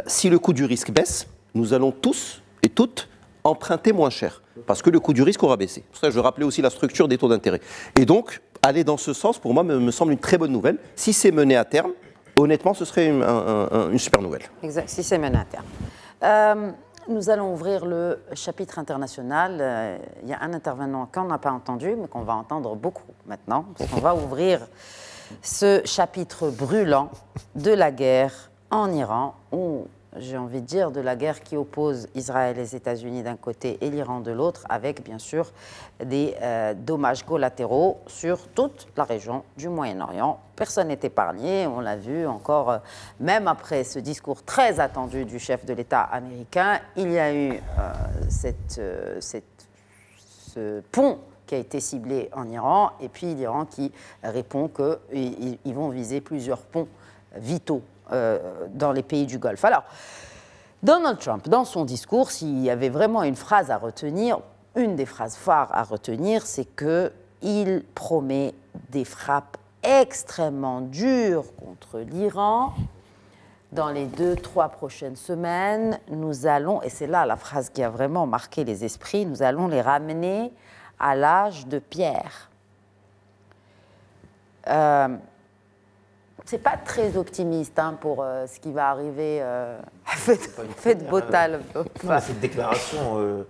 si le coût du risque baisse, nous allons tous et toutes emprunter moins cher, parce que le coût du risque aura baissé. Pour ça, je rappelais aussi la structure des taux d'intérêt. Et donc, aller dans ce sens, pour moi, me semble une très bonne nouvelle. Si c'est mené à terme, honnêtement, ce serait une super nouvelle. Exact, si c'est mené à terme. Nous allons ouvrir le chapitre international. Il y a un intervenant qu'on n'a pas entendu, mais qu'on va entendre beaucoup maintenant, parce qu'on va ouvrir ce chapitre brûlant de la guerre en Iran, ou j'ai envie de dire de la guerre qui oppose Israël et les États-Unis d'un côté et l'Iran de l'autre, avec bien sûr des dommages collatéraux sur toute la région du Moyen-Orient. Personne n'est épargné, on l'a vu encore, même après ce discours très attendu du chef de l'État américain, il y a eu ce pont qui a été ciblé en Iran, et puis l'Iran qui répond qu'ils vont viser plusieurs ponts vitaux dans les pays du Golfe. Alors, Donald Trump, dans son discours, s'il y avait vraiment une phrase à retenir, une des phrases phares à retenir, c'est qu'il promet des frappes extrêmement dures contre l'Iran. Dans les 2-3 prochaines semaines, nous allons, et c'est là la phrase qui a vraiment marqué les esprits, nous allons les ramener à l'âge de pierre. C'est pas très optimiste pour ce qui va arriver. Faites Botal. Cette déclaration,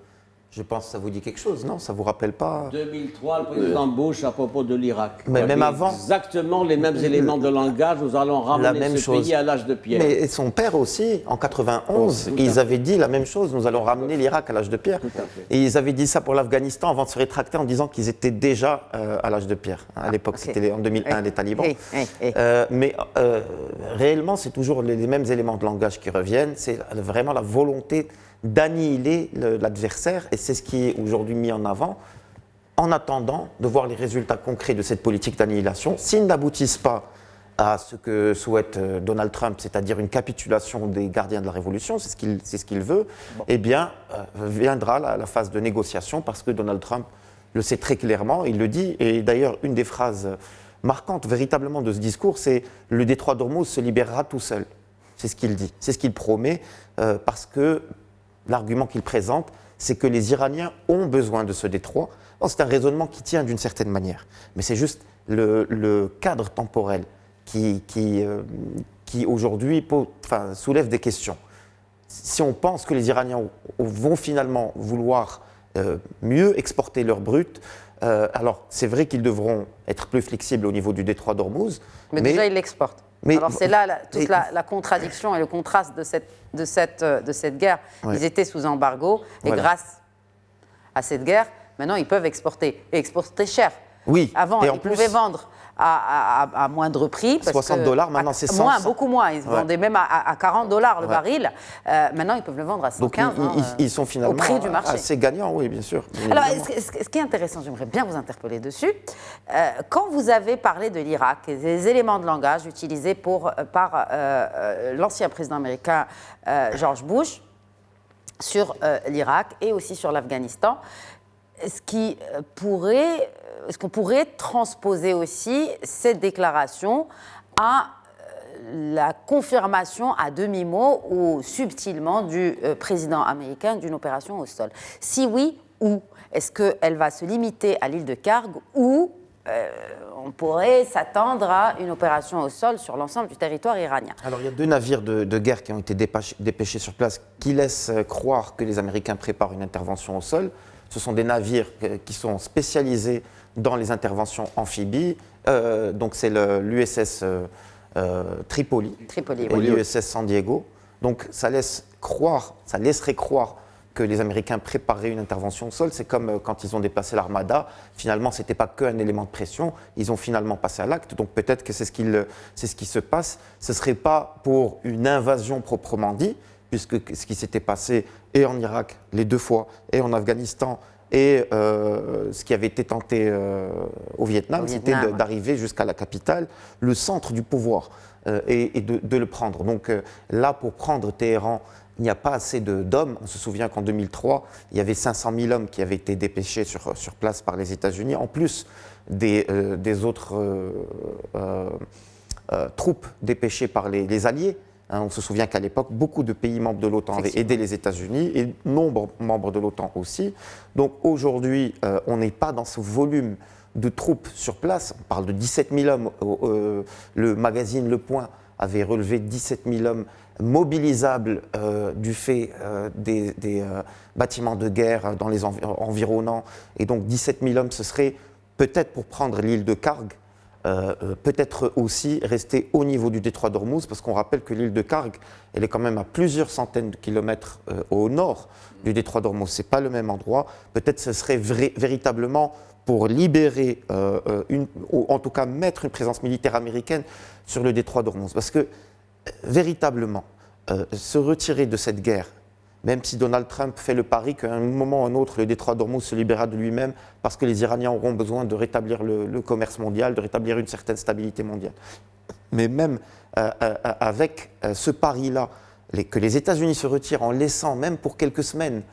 je pense que ça vous dit quelque chose, non? Ça vous rappelle pas 2003, le président Bush, à propos de l'Irak. Mais même avant. Exactement les mêmes éléments de langage, nous allons ramener ce pays à l'âge de pierre. Mais son père aussi, en 91, ils avaient dit la même chose, nous allons ramener l'Irak à l'âge de pierre. Et ils avaient dit ça pour l'Afghanistan avant de se rétracter en disant qu'ils étaient déjà à l'âge de pierre. À l'époque, c'était en 2001, les talibans. Mais réellement, c'est toujours les mêmes éléments de langage qui reviennent. C'est vraiment la volonté d'annihiler l'adversaire, et c'est ce qui est aujourd'hui mis en avant, en attendant de voir les résultats concrets de cette politique d'annihilation. S'ils n'aboutissent pas à ce que souhaite Donald Trump, c'est-à-dire une capitulation des gardiens de la Révolution, c'est ce qu'il veut, eh bien, viendra la phase de négociation, parce que Donald Trump le sait très clairement, il le dit, et d'ailleurs, une des phrases marquantes véritablement de ce discours, c'est « le détroit d'Ormuz se libérera tout seul ». C'est ce qu'il dit, c'est ce qu'il promet, parce que l'argument qu'il présente, c'est que les Iraniens ont besoin de ce détroit. Bon, c'est un raisonnement qui tient d'une certaine manière, mais c'est juste le cadre temporel qui aujourd'hui soulève des questions. Si on pense que les Iraniens vont finalement vouloir mieux exporter leur brut, alors c'est vrai qu'ils devront être plus flexibles au niveau du détroit d'Ormuz. Mais déjà, ils l'exportent. Alors c'est là toute la contradiction et le contraste de cette guerre. Ouais. Ils étaient sous embargo et grâce à cette guerre, maintenant ils peuvent exporter. Et exporter cher. Oui. Avant, ils pouvaient vendre à moindre prix. Parce $60, maintenant c'est 100. Moins, beaucoup moins. Ils vendaient même à $40 le baril. Maintenant, ils peuvent le vendre à 115. Donc ils sont finalement au prix du marché. Assez gagnants, oui, bien sûr. Alors, ce qui est intéressant, j'aimerais bien vous interpeller dessus. Quand vous avez parlé de l'Irak et des éléments de langage utilisés par l'ancien président américain George Bush sur l'Irak et aussi sur l'Afghanistan, est-ce qu'on pourrait transposer aussi cette déclaration à la confirmation à demi-mot ou subtilement du président américain d'une opération au sol? Si oui, où? Est-ce qu'elle va se limiter à l'île de Karg ou on pourrait s'attendre à une opération au sol sur l'ensemble du territoire iranien? Alors il y a 2 navires de guerre qui ont été dépêchés sur place qui laissent croire que les Américains préparent une intervention au sol. Ce sont des navires qui sont spécialisés dans les interventions amphibies. Donc c'est l'USS Tripoli et l'USS San Diego. Donc ça laisserait croire que les Américains préparaient une intervention au sol. C'est comme quand ils ont déplacé l'Armada. Finalement, ce n'était pas qu'un élément de pression. Ils ont finalement passé à l'acte. Donc peut-être que c'est ce qui se passe. Ce ne serait pas pour une invasion proprement dit, puisque ce qui s'était passé et en Irak, les 2 fois, et en Afghanistan, et ce qui avait été tenté au Vietnam, c'était d'arriver jusqu'à la capitale, le centre du pouvoir, et de le prendre. Donc là, pour prendre Téhéran, il n'y a pas assez d'hommes. On se souvient qu'en 2003, il y avait 500 000 hommes qui avaient été dépêchés sur place par les États-Unis, en plus des autres troupes dépêchées par les Alliés. On se souvient qu'à l'époque, beaucoup de pays membres de l'OTAN avaient aidé les États-Unis et nombreux membres de l'OTAN aussi. Donc aujourd'hui, on n'est pas dans ce volume de troupes sur place. On parle de 17 000 hommes. Le magazine Le Point avait relevé 17 000 hommes mobilisables du fait des bâtiments de guerre dans les environnants. Et donc 17 000 hommes, ce serait peut-être pour prendre l'île de Karg, peut-être aussi rester au niveau du détroit d'Ormuz, parce qu'on rappelle que l'île de Karg, elle est quand même à plusieurs centaines de kilomètres au nord du détroit d'Ormuz. Ce n'est pas le même endroit. Peut-être ce serait véritablement pour libérer, ou en tout cas mettre une présence militaire américaine sur le détroit d'Ormuz. Parce que, véritablement, se retirer de cette guerre, même si Donald Trump fait le pari qu'à un moment ou un autre, le détroit d'Ormuz se libérera de lui-même parce que les Iraniens auront besoin de rétablir le commerce mondial, de rétablir une certaine stabilité mondiale. Mais même avec ce pari-là, que les États-Unis se retirent en laissant, même pour quelques semaines,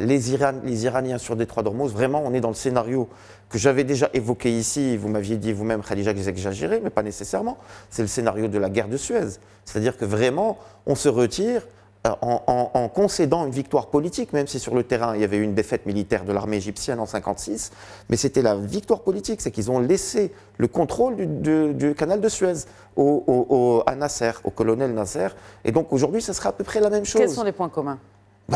les Iraniens sur le détroit d'Ormuz, vraiment, on est dans le scénario que j'avais déjà évoqué ici. Vous m'aviez dit vous-même, Khadija, que j'exagérais, mais pas nécessairement. C'est le scénario de la guerre de Suez. C'est-à-dire que vraiment, on se retire en concédant une victoire politique, même si sur le terrain il y avait eu une défaite militaire de l'armée égyptienne en 1956, mais c'était la victoire politique, c'est qu'ils ont laissé le contrôle du canal de Suez à Nasser, au colonel Nasser, et donc aujourd'hui ça sera à peu près la même chose. Quels sont les points communs?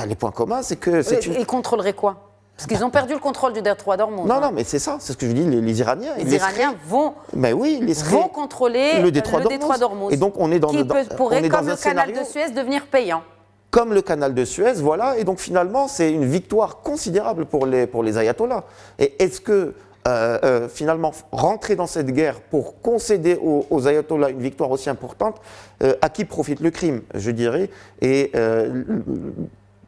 Les points communs, c'est que... Ils contrôleraient quoi? Parce qu'ils ont perdu le contrôle du détroit d'Ormuz. Non, mais c'est ça, c'est ce que je dis, les Iraniens... Les Iraniens vont contrôler le détroit d'Ormuz. Et donc on est dans pourrait, comme le canal de Suez, devenir payant. Comme le canal de Suez, voilà, et donc finalement c'est une victoire considérable pour les ayatollahs. Et est-ce que finalement rentrer dans cette guerre pour concéder aux ayatollahs une victoire aussi importante, à qui profite le crime, je dirais, et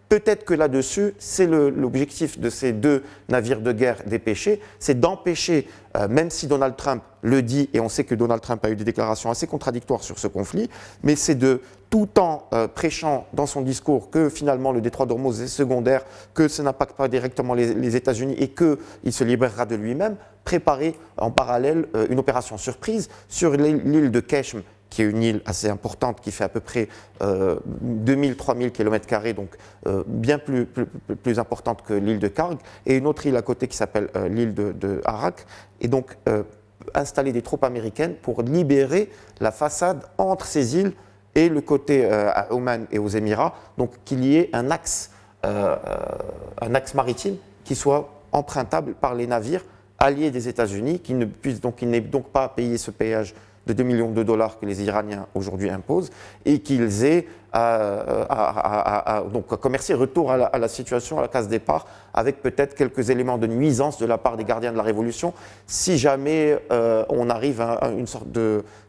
peut-être que là-dessus, c'est l'objectif de ces deux navires de guerre dépêchés, c'est d'empêcher, même si Donald Trump le dit, et on sait que Donald Trump a eu des déclarations assez contradictoires sur ce conflit, mais c'est de, tout en prêchant dans son discours que finalement le détroit d'Ormuz est secondaire, que ça n'impacte pas directement les États-Unis et qu'il se libérera de lui-même, préparer en parallèle une opération surprise sur l'île de Keshm, qui est une île assez importante, qui fait à peu près 2000-3000 km², donc bien plus importante que l'île de Karg, et une autre île à côté qui s'appelle l'île de Arak, et donc installer des troupes américaines pour libérer la façade entre ces îles et le côté à Oman et aux Émirats, donc qu'il y ait un axe maritime qui soit empruntable par les navires alliés des États-Unis, qui n'aient donc pas à payer ce péage de 2 millions de dollars que les Iraniens aujourd'hui imposent, et qu'ils aient donc à commercer, retour à la situation, à la case départ, avec peut-être quelques éléments de nuisance de la part des gardiens de la Révolution, si jamais on arrive à une sorte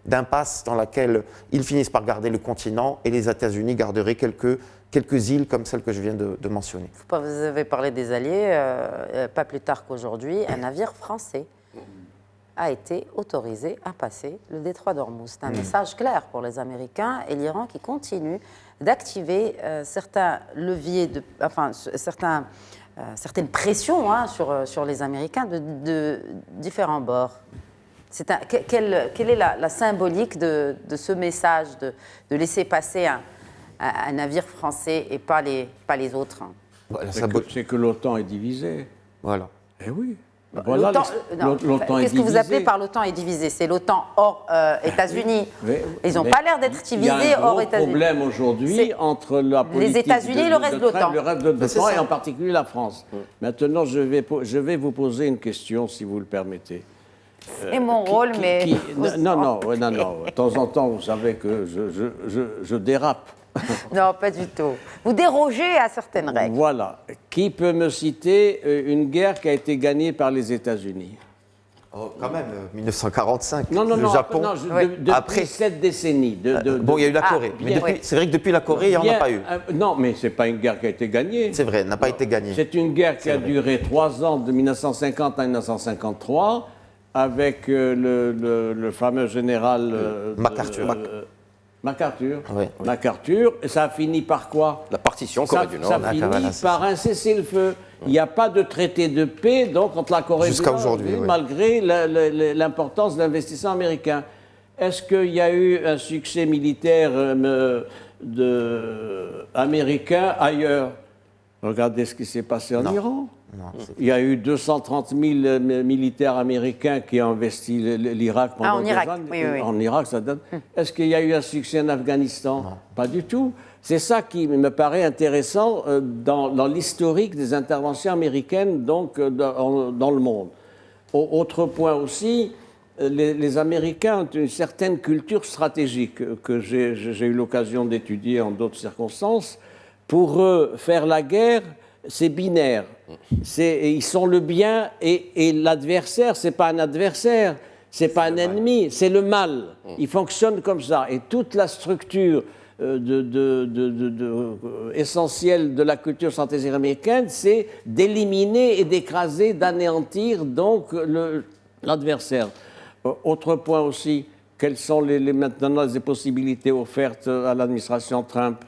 d'impasse dans laquelle ils finissent par garder le continent et les États-Unis garderaient quelques îles comme celle que je viens de mentionner. Vous avez parlé des Alliés, pas plus tard qu'aujourd'hui, un navire français a été autorisé à passer le détroit d'Ormuz. C'est un message clair pour les Américains et l'Iran qui continue d'activer certains leviers, certaines pressions sur les Américains de différents bords. Quelle est la symbolique de ce message de laisser passer un navire français et pas les autres? C'est que l'OTAN est divisée. Voilà. Eh oui. Voilà, qu'est-ce que vous appelez par l'OTAN est divisé? C'est l'OTAN hors États-Unis. Ils n'ont pas l'air d'être divisés hors États-Unis. Il y a un gros problème aujourd'hui entre la politique les États-Unis et le reste de l'OTAN. Le reste de l'OTAN et en particulier la France. Maintenant, je vais vous poser une question, si vous le permettez. C'est mon rôle, mais... Non. De temps en temps, vous savez que je dérape. Non, pas du tout. Vous dérogez à certaines règles. Voilà. Qui peut me citer une guerre qui a été gagnée par les États-Unis? Quand même, 1945, le Japon. Après cette décennie. Bon, il y a eu la Corée. C'est vrai que depuis la Corée, il n'y en a pas eu. Non, mais ce n'est pas une guerre qui a été gagnée. C'est vrai, elle n'a pas été gagnée. C'est une guerre qui a duré 3 ans, de 1950 à 1953, avec le fameux général MacArthur, et ça a fini par quoi? La partition Corée du Nord. Ça finit par un cessez-le-feu. Il n'y a pas de traité de paix donc, entre la Corée du Nord, malgré l'importance de l'investissement américain. Est-ce qu'il y a eu un succès militaire américain ailleurs? Regardez ce qui s'est passé en Iran. Il y a eu 230 000 militaires américains qui ont investi l'Irak pendant des années. Oui. En Irak, ça donne. Est-ce qu'il y a eu un succès en Afghanistan? Non. Pas du tout. C'est ça qui me paraît intéressant dans l'historique des interventions américaines donc, dans le monde. Autre point aussi, les Américains ont une certaine culture stratégique que j'ai eu l'occasion d'étudier en d'autres circonstances. Pour eux, faire la guerre, c'est binaire. Ils sont le bien et l'adversaire, ce n'est pas un adversaire, ce n'est pas un ennemi, c'est le mal. Ils fonctionnent comme ça. Et toute la structure essentielle de la culture stratégique américaine, c'est d'éliminer et d'écraser, d'anéantir donc l'adversaire. Autre point aussi, quelles sont maintenant les possibilités offertes à l'administration Trump?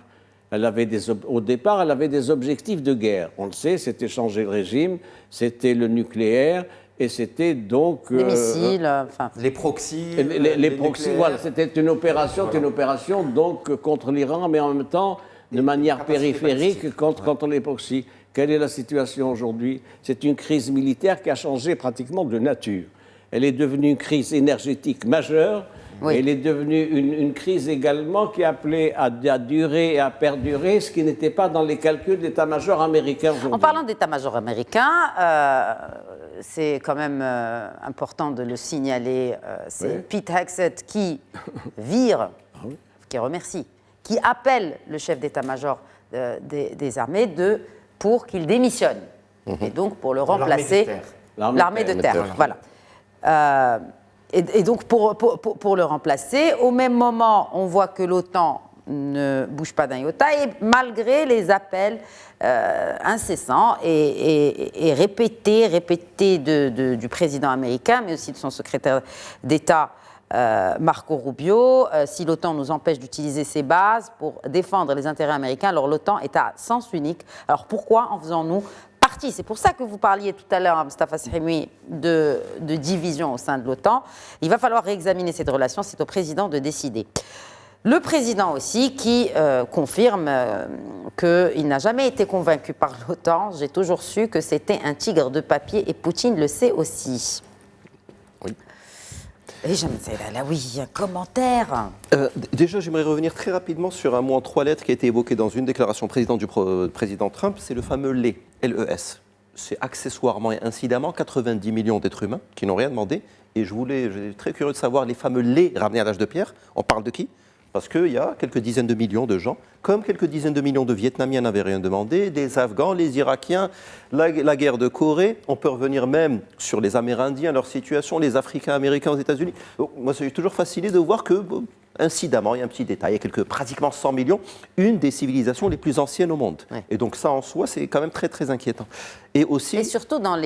Au départ, elle avait des objectifs de guerre. On le sait, c'était changer le régime, c'était le nucléaire, et c'était donc... les missiles, les proxys. Les proxys, voilà, c'était une opération donc contre l'Iran, mais en même temps, de manière périphérique, contre les proxys. Quelle est la situation aujourd'hui? C'est une crise militaire qui a changé pratiquement de nature. Elle est devenue une crise énergétique majeure. Oui. Elle est devenue une crise également qui est appelée à durer et à perdurer, ce qui n'était pas dans les calculs d'état-major américain aujourd'hui. En parlant d'état-major américain, c'est quand même important de le signaler, c'est Pete Hegseth qui vire, qui remercie, qui appelle le chef d'état-major des armées pour qu'il démissionne, et donc pour le remplacer, l'armée de terre. Voilà. Et donc, pour le remplacer, au même moment, on voit que l'OTAN ne bouge pas d'un iota, et malgré les appels incessants et répétés du président américain, mais aussi de son secrétaire d'État, Marco Rubio, si l'OTAN nous empêche d'utiliser ses bases pour défendre les intérêts américains, alors l'OTAN est à sens unique. Alors pourquoi en faisons-nous partie? C'est pour ça que vous parliez tout à l'heure, Mustafa Sahimi, de division au sein de l'OTAN. Il va falloir réexaminer cette relation, c'est au président de décider. Le président aussi qui confirme qu'il n'a jamais été convaincu par l'OTAN. J'ai toujours su que c'était un tigre de papier et Poutine le sait aussi. Oui. Et je me disais, là oui, un commentaire. Déjà, j'aimerais revenir très rapidement sur un mot en 3 lettres qui a été évoqué dans une déclaration du président Trump, c'est le fameux LES, L-E-S. C'est accessoirement et incidemment 90 millions d'êtres humains qui n'ont rien demandé. Et je suis très curieux de savoir les fameux LES ramenés à l'âge de pierre. On parle de qui? Parce qu'il y a quelques dizaines de millions de gens, comme quelques dizaines de millions de Vietnamiens n'avaient rien demandé, des Afghans, les Irakiens, la guerre de Corée. On peut revenir même sur les Amérindiens, leur situation, les Africains américains aux États-Unis. Moi, je suis toujours fasciné de voir que, incidemment, il y a un petit détail, il y a pratiquement 100 millions, une des civilisations les plus anciennes au monde. Ouais. Et donc ça, en soi, c'est quand même très, très inquiétant. Et surtout, dans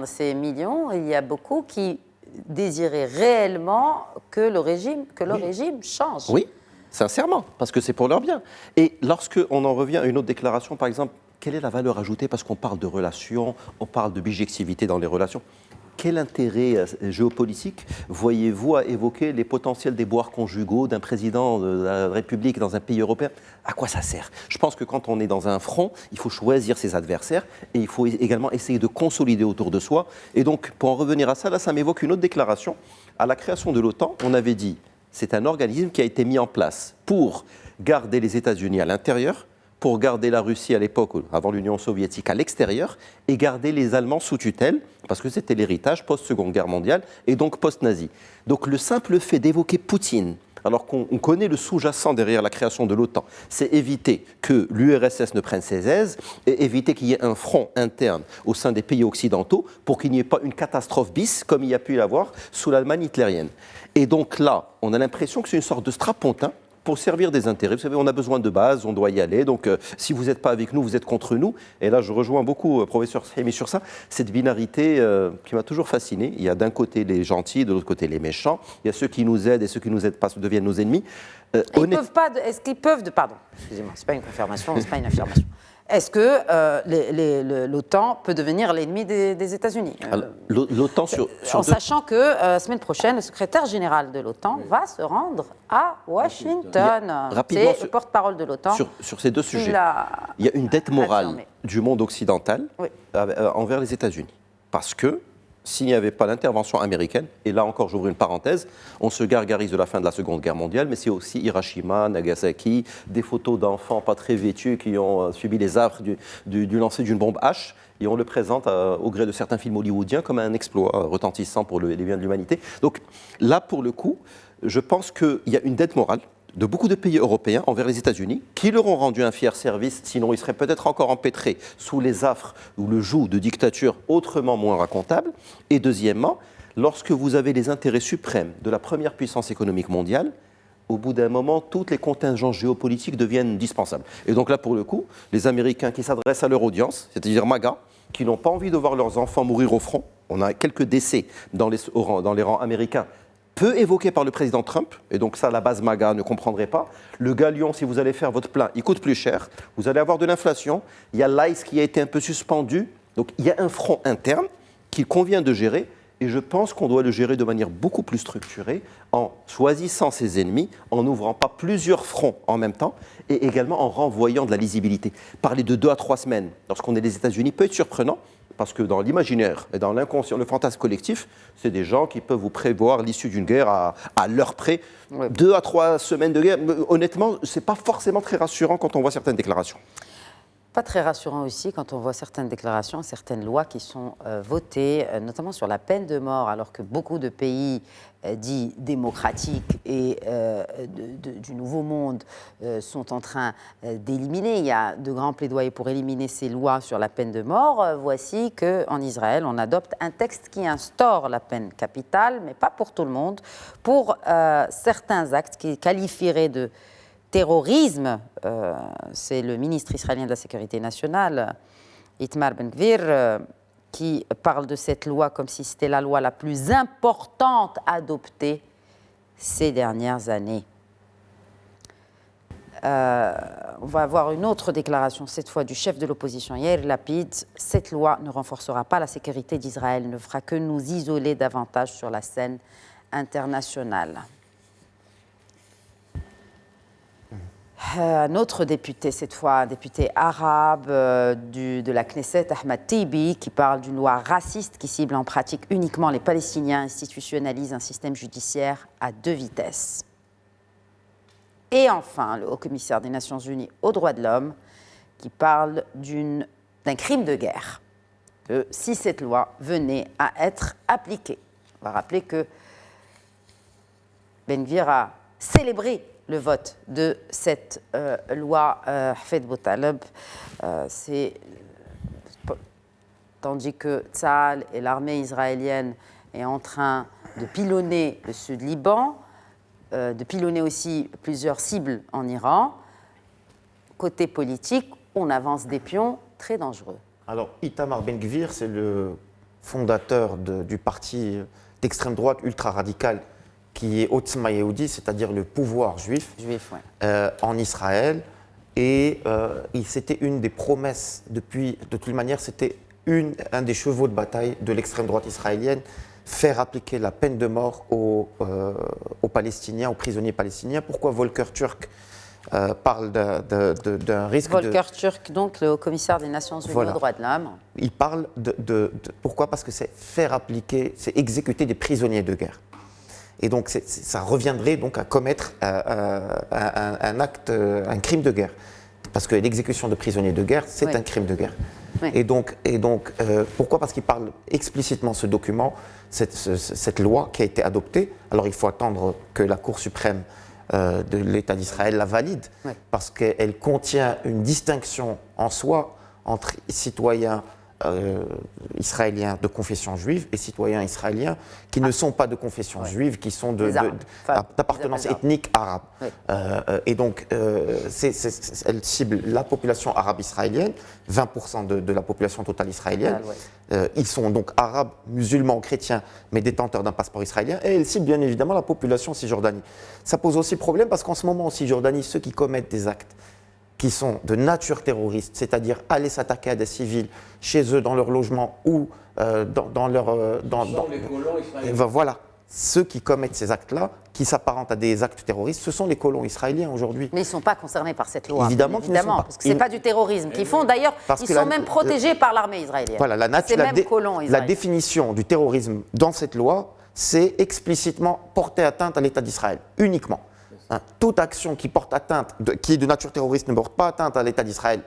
ces millions, il y a beaucoup qui désiraient réellement que le régime change. Oui. Sincèrement, parce que c'est pour leur bien. Et lorsqu'on en revient à une autre déclaration, par exemple, quelle est la valeur ajoutée? Parce qu'on parle de relations, on parle de bijectivité dans les relations. Quel intérêt géopolitique voyez-vous à évoquer les potentiels déboires conjugaux d'un président de la République dans un pays européen? À quoi ça sert? Je pense que quand on est dans un front, il faut choisir ses adversaires et il faut également essayer de consolider autour de soi. Et donc, pour en revenir à ça, là, ça m'évoque une autre déclaration. À la création de l'OTAN, on avait dit c'est un organisme qui a été mis en place pour garder les États-Unis à l'intérieur, pour garder la Russie à l'époque, avant l'Union soviétique, à l'extérieur, et garder les Allemands sous tutelle, parce que c'était l'héritage post-Seconde Guerre mondiale, et donc post-nazi. Donc le simple fait d'évoquer Poutine, alors qu'on connaît le sous-jacent derrière la création de l'OTAN, c'est éviter que l'URSS ne prenne ses aises, et éviter qu'il y ait un front interne au sein des pays occidentaux, pour qu'il n'y ait pas une catastrophe bis, comme il y a pu y avoir sous l'Allemagne hitlérienne. Et donc là, on a l'impression que c'est une sorte de strapontin pour servir des intérêts. Vous savez, on a besoin de base, on doit y aller. Donc, si vous n'êtes pas avec nous, vous êtes contre nous. Et là, je rejoins beaucoup professeur Sahimi sur ça. Cette binarité qui m'a toujours fasciné. Il y a d'un côté les gentils, de l'autre côté les méchants. Il y a ceux qui nous aident et ceux qui ne nous aident pas deviennent nos ennemis. Est-ce qu'ils peuvent... Pardon, excusez-moi, ce n'est pas une confirmation, ce n'est pas une affirmation. Est-ce que l'OTAN peut devenir l'ennemi des États-Unis L'OTAN sachant que la semaine prochaine, le secrétaire général de l'OTAN va se rendre à Washington. C'est le porte-parole de l'OTAN. Sur ces deux sujets, il y a une dette morale du monde occidental envers les États-Unis. Parce que s'il n'y avait pas l'intervention américaine, et là encore j'ouvre une parenthèse, on se gargarise de la fin de la Seconde Guerre mondiale, mais c'est aussi Hiroshima, Nagasaki, des photos d'enfants pas très vêtus qui ont subi les affres du lancer d'une bombe H, et on le présente au gré de certains films hollywoodiens comme un exploit retentissant pour les biens de l'humanité. Donc là, pour le coup, je pense qu'il y a une dette morale de beaucoup de pays européens envers les États-Unis, qui leur ont rendu un fier service, sinon ils seraient peut-être encore empêtrés sous les affres ou le joug de dictatures autrement moins racontables. Et deuxièmement, lorsque vous avez les intérêts suprêmes de la première puissance économique mondiale, au bout d'un moment, toutes les contingences géopolitiques deviennent dispensables. Et donc là, pour le coup, les Américains qui s'adressent à leur audience, c'est-à-dire MAGA, qui n'ont pas envie de voir leurs enfants mourir au front, on a quelques décès dans les rangs américains, peu évoqué par le président Trump, et donc ça, la base MAGA ne comprendrait pas. Le galion, si vous allez faire votre plein, il coûte plus cher, vous allez avoir de l'inflation, il y a l'ICE qui a été un peu suspendu, donc il y a un front interne qu'il convient de gérer, et je pense qu'on doit le gérer de manière beaucoup plus structurée, en choisissant ses ennemis, en n'ouvrant pas plusieurs fronts en même temps, et également en renvoyant de la lisibilité. Parler de 2 à 3 semaines, lorsqu'on est des États-Unis, peut être surprenant, parce que dans l'imaginaire et dans l'inconscient, le fantasme collectif, c'est des gens qui peuvent vous prévoir l'issue d'une guerre à l'heure près. Ouais. 2 à 3 semaines de guerre, honnêtement, ce n'est pas forcément très rassurant quand on voit certaines déclarations. Pas très rassurant aussi quand on voit certaines déclarations, certaines lois qui sont votées, notamment sur la peine de mort, alors que beaucoup de pays dits démocratiques et du Nouveau Monde sont en train d'éliminer. Il y a de grands plaidoyers pour éliminer ces lois sur la peine de mort. Voici qu'en Israël, on adopte un texte qui instaure la peine capitale, mais pas pour tout le monde, pour certains actes qui qualifieraient de terrorisme. C'est le ministre israélien de la Sécurité nationale, Itamar Ben-Gvir, qui parle de cette loi comme si c'était la loi la plus importante adoptée ces dernières années. On va avoir une autre déclaration, cette fois du chef de l'opposition, Yair Lapid. Cette loi ne renforcera pas la sécurité d'Israël, ne fera que nous isoler davantage sur la scène internationale. Un autre député, cette fois un député arabe de la Knesset, Ahmad Tibi, qui parle d'une loi raciste qui cible en pratique uniquement les Palestiniens, institutionnalise un système judiciaire à 2 vitesses. Et enfin, le haut-commissaire des Nations Unies aux droits de l'homme, qui parle d'un crime de guerre, si cette loi venait à être appliquée. On va rappeler que Ben-Gvir a célébré le vote de cette loi Hafez Boutaleb, tandis que Tsahal et l'armée israélienne est en train de pilonner le sud Liban, de pilonner aussi plusieurs cibles en Iran. Côté politique, on avance des pions très dangereux. Alors, Itamar Ben-Gvir, c'est le fondateur du parti d'extrême droite ultra-radical qui est Otzma Yehudi, c'est-à-dire le pouvoir juif, ouais. En Israël. Et c'était une des promesses, de toute manière, c'était un des chevaux de bataille de l'extrême droite israélienne, faire appliquer la peine de mort aux Palestiniens, aux prisonniers palestiniens. Pourquoi Volker Turk parle d'un risque Volker Turk, donc le haut-commissaire des Nations Unies aux droits de l'homme. Il parle pourquoi ? Parce que c'est faire appliquer, c'est exécuter des prisonniers de guerre. Et donc, ça reviendrait donc à commettre un acte, un crime de guerre. Parce que l'exécution de prisonniers de guerre, c'est oui. Un crime de guerre. Oui. Et donc pourquoi ? Parce qu'il parle explicitement, ce document, cette loi qui a été adoptée. Alors, il faut attendre que la Cour suprême de l'État d'Israël la valide, oui. Parce qu'elle contient une distinction en soi entre citoyens israéliens de confession juive et citoyens israéliens qui ne sont pas de confession oui. Juive, qui sont d'appartenance ethnique arabe. Oui. Et donc, elle cible la population arabe israélienne, 20% de la population totale israélienne. Oui. Ils sont donc arabes, musulmans, chrétiens, mais détenteurs d'un passeport israélien. Et elle cible bien évidemment la population Cisjordanie. Ça pose aussi problème parce qu'en ce moment en Cisjordanie, ceux qui commettent des actes qui sont de nature terroriste, c'est-à-dire aller s'attaquer à des civils chez eux, dans leur logement ou dans leur... les colons israéliens. Voilà. ceux qui commettent ces actes-là, qui s'apparentent à des actes terroristes, ce sont les colons israéliens aujourd'hui. Mais ils ne sont pas concernés par cette loi. Évidemment qu'ils ne sont pas. Parce que ce n'est pas du terrorisme qu'ils font. D'ailleurs, ils sont même protégés par l'armée israélienne. Voilà, la définition du terrorisme dans cette loi, c'est explicitement porter atteinte à l'État d'Israël, uniquement. Toute action qui porte atteinte, qui est de nature terroriste, ne porte pas atteinte à l'État d'Israël,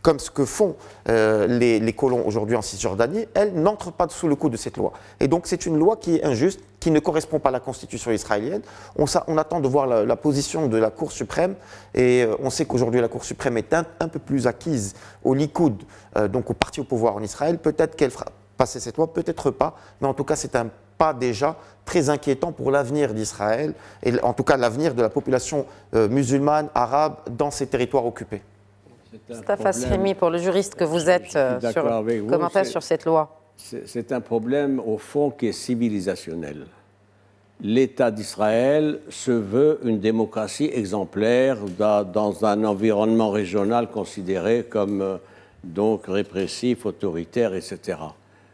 comme ce que font les colons aujourd'hui en Cisjordanie, elle n'entre pas sous le coup de cette loi. Et donc c'est une loi qui est injuste, qui ne correspond pas à la constitution israélienne. On attend de voir la position de la Cour suprême, et on sait qu'aujourd'hui la Cour suprême est un peu plus acquise au Likoud, donc au parti au pouvoir en Israël. Peut-être qu'elle fera passer cette loi, peut-être pas, mais en tout cas c'est un pas déjà très inquiétant pour l'avenir d'Israël, et en tout cas l'avenir de la population musulmane, arabe, dans ces territoires occupés. Mustafa Srimi, pour le juriste que vous êtes, commentaire sur cette loi. C'est un problème, au fond, qui est civilisationnel. L'État d'Israël se veut une démocratie exemplaire dans un environnement régional considéré comme donc répressif, autoritaire, etc.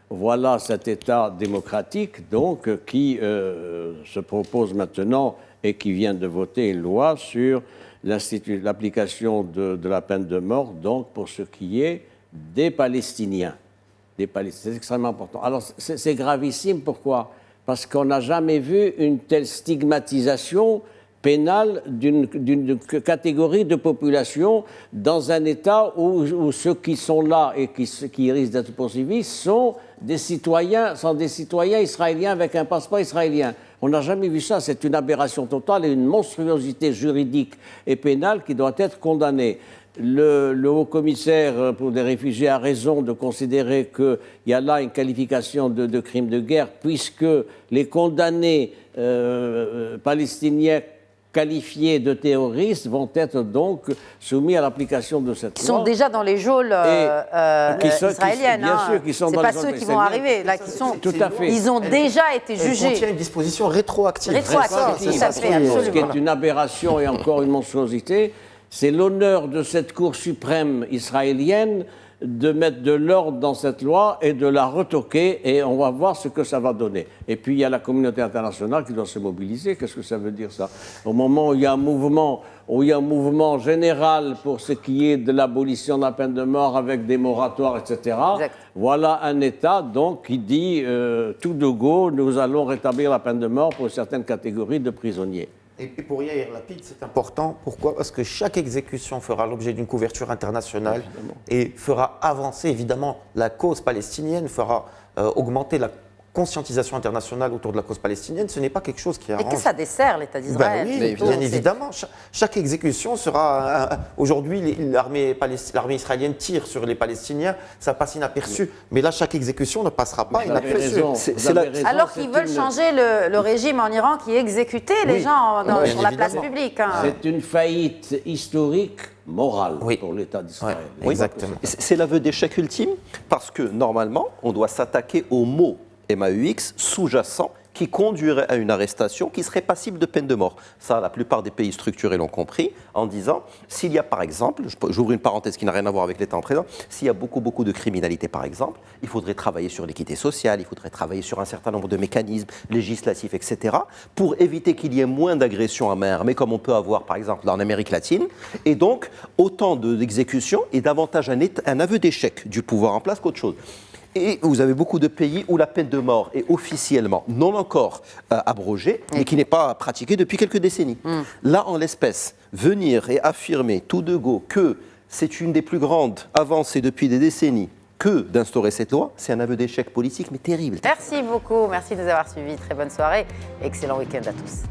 Voilà cet État démocratique donc qui se propose maintenant et qui vient de voter une loi sur l'application de la peine de mort donc pour ce qui est des Palestiniens. C'est extrêmement important. Alors c'est gravissime, pourquoi ? Parce qu'on n'a jamais vu une telle stigmatisation pénale d'une catégorie de population dans un État où ceux qui sont là et qui risquent d'être poursuivis sont des citoyens israéliens avec un passeport israélien. On n'a jamais vu ça. C'est une aberration totale et une monstruosité juridique et pénale qui doit être condamnée. Le haut-commissaire pour les réfugiés a raison de considérer qu'il y a là une qualification de crime de guerre, puisque les condamnés palestiniens qualifiés de terroristes vont être donc soumis à l'application de cette loi. Qui sont déjà dans les geôles israéliennes. Bien sûr, qui sont dans les geôles. Ce pas ceux qui vont arriver, là, qui sont. Tout à fait. Ils ont déjà été jugés. Il contient une disposition rétroactive. Rétroactive, tout à fait, absolument. Ce qui est une aberration et encore une monstruosité. C'est l'honneur de cette Cour suprême israélienne de mettre de l'ordre dans cette loi et de la retoquer, et on va voir ce que ça va donner. Et puis il y a la communauté internationale qui doit se mobiliser. Qu'est-ce que ça veut dire, ça ? Au moment où il y a un mouvement général pour ce qui est de l'abolition de la peine de mort avec des moratoires, etc. Exact. Voilà un État donc qui dit tout de go, nous allons rétablir la peine de mort pour certaines catégories de prisonniers. Et pour Yair Lapid, c'est important. Pourquoi ? Parce que chaque exécution fera l'objet d'une couverture internationale et fera avancer, évidemment, la cause palestinienne, fera augmenter la conscientisation internationale autour de la cause palestinienne. Ce n'est pas quelque chose qui arrange. Et que ça dessert l'État d'Israël. Oui, bien évidemment. Chaque exécution sera... Aujourd'hui, l'armée israélienne tire sur les Palestiniens, ça passe inaperçu. Mais là, chaque exécution ne passera pas inaperçu. Alors qu'ils veulent changer le régime en Iran qui exécutait les gens sur la place publique. C'est une faillite historique morale pour l'État d'Israël. Oui, exactement. C'est l'aveu d'échec ultime parce que, normalement, on doit s'attaquer aux mots MAUX sous-jacent qui conduirait à une arrestation qui serait passible de peine de mort. Ça, la plupart des pays structurés l'ont compris en disant, s'il y a par exemple, j'ouvre une parenthèse qui n'a rien à voir avec l'État en présent, s'il y a beaucoup de criminalité par exemple, il faudrait travailler sur l'équité sociale, il faudrait travailler sur un certain nombre de mécanismes législatifs, etc., pour éviter qu'il y ait moins d'agressions à main armée comme on peut avoir par exemple en Amérique latine, et donc autant d'exécutions et davantage un aveu d'échec du pouvoir en place qu'autre chose. Et vous avez beaucoup de pays où la peine de mort est officiellement non encore abrogée, mais qui n'est pas pratiquée depuis quelques décennies. Là, en l'espèce, venir et affirmer tout de go que c'est une des plus grandes avancées depuis des décennies que d'instaurer cette loi, c'est un aveu d'échec politique, mais terrible. Merci beaucoup, merci de nous avoir suivis. Très bonne soirée, excellent week-end à tous.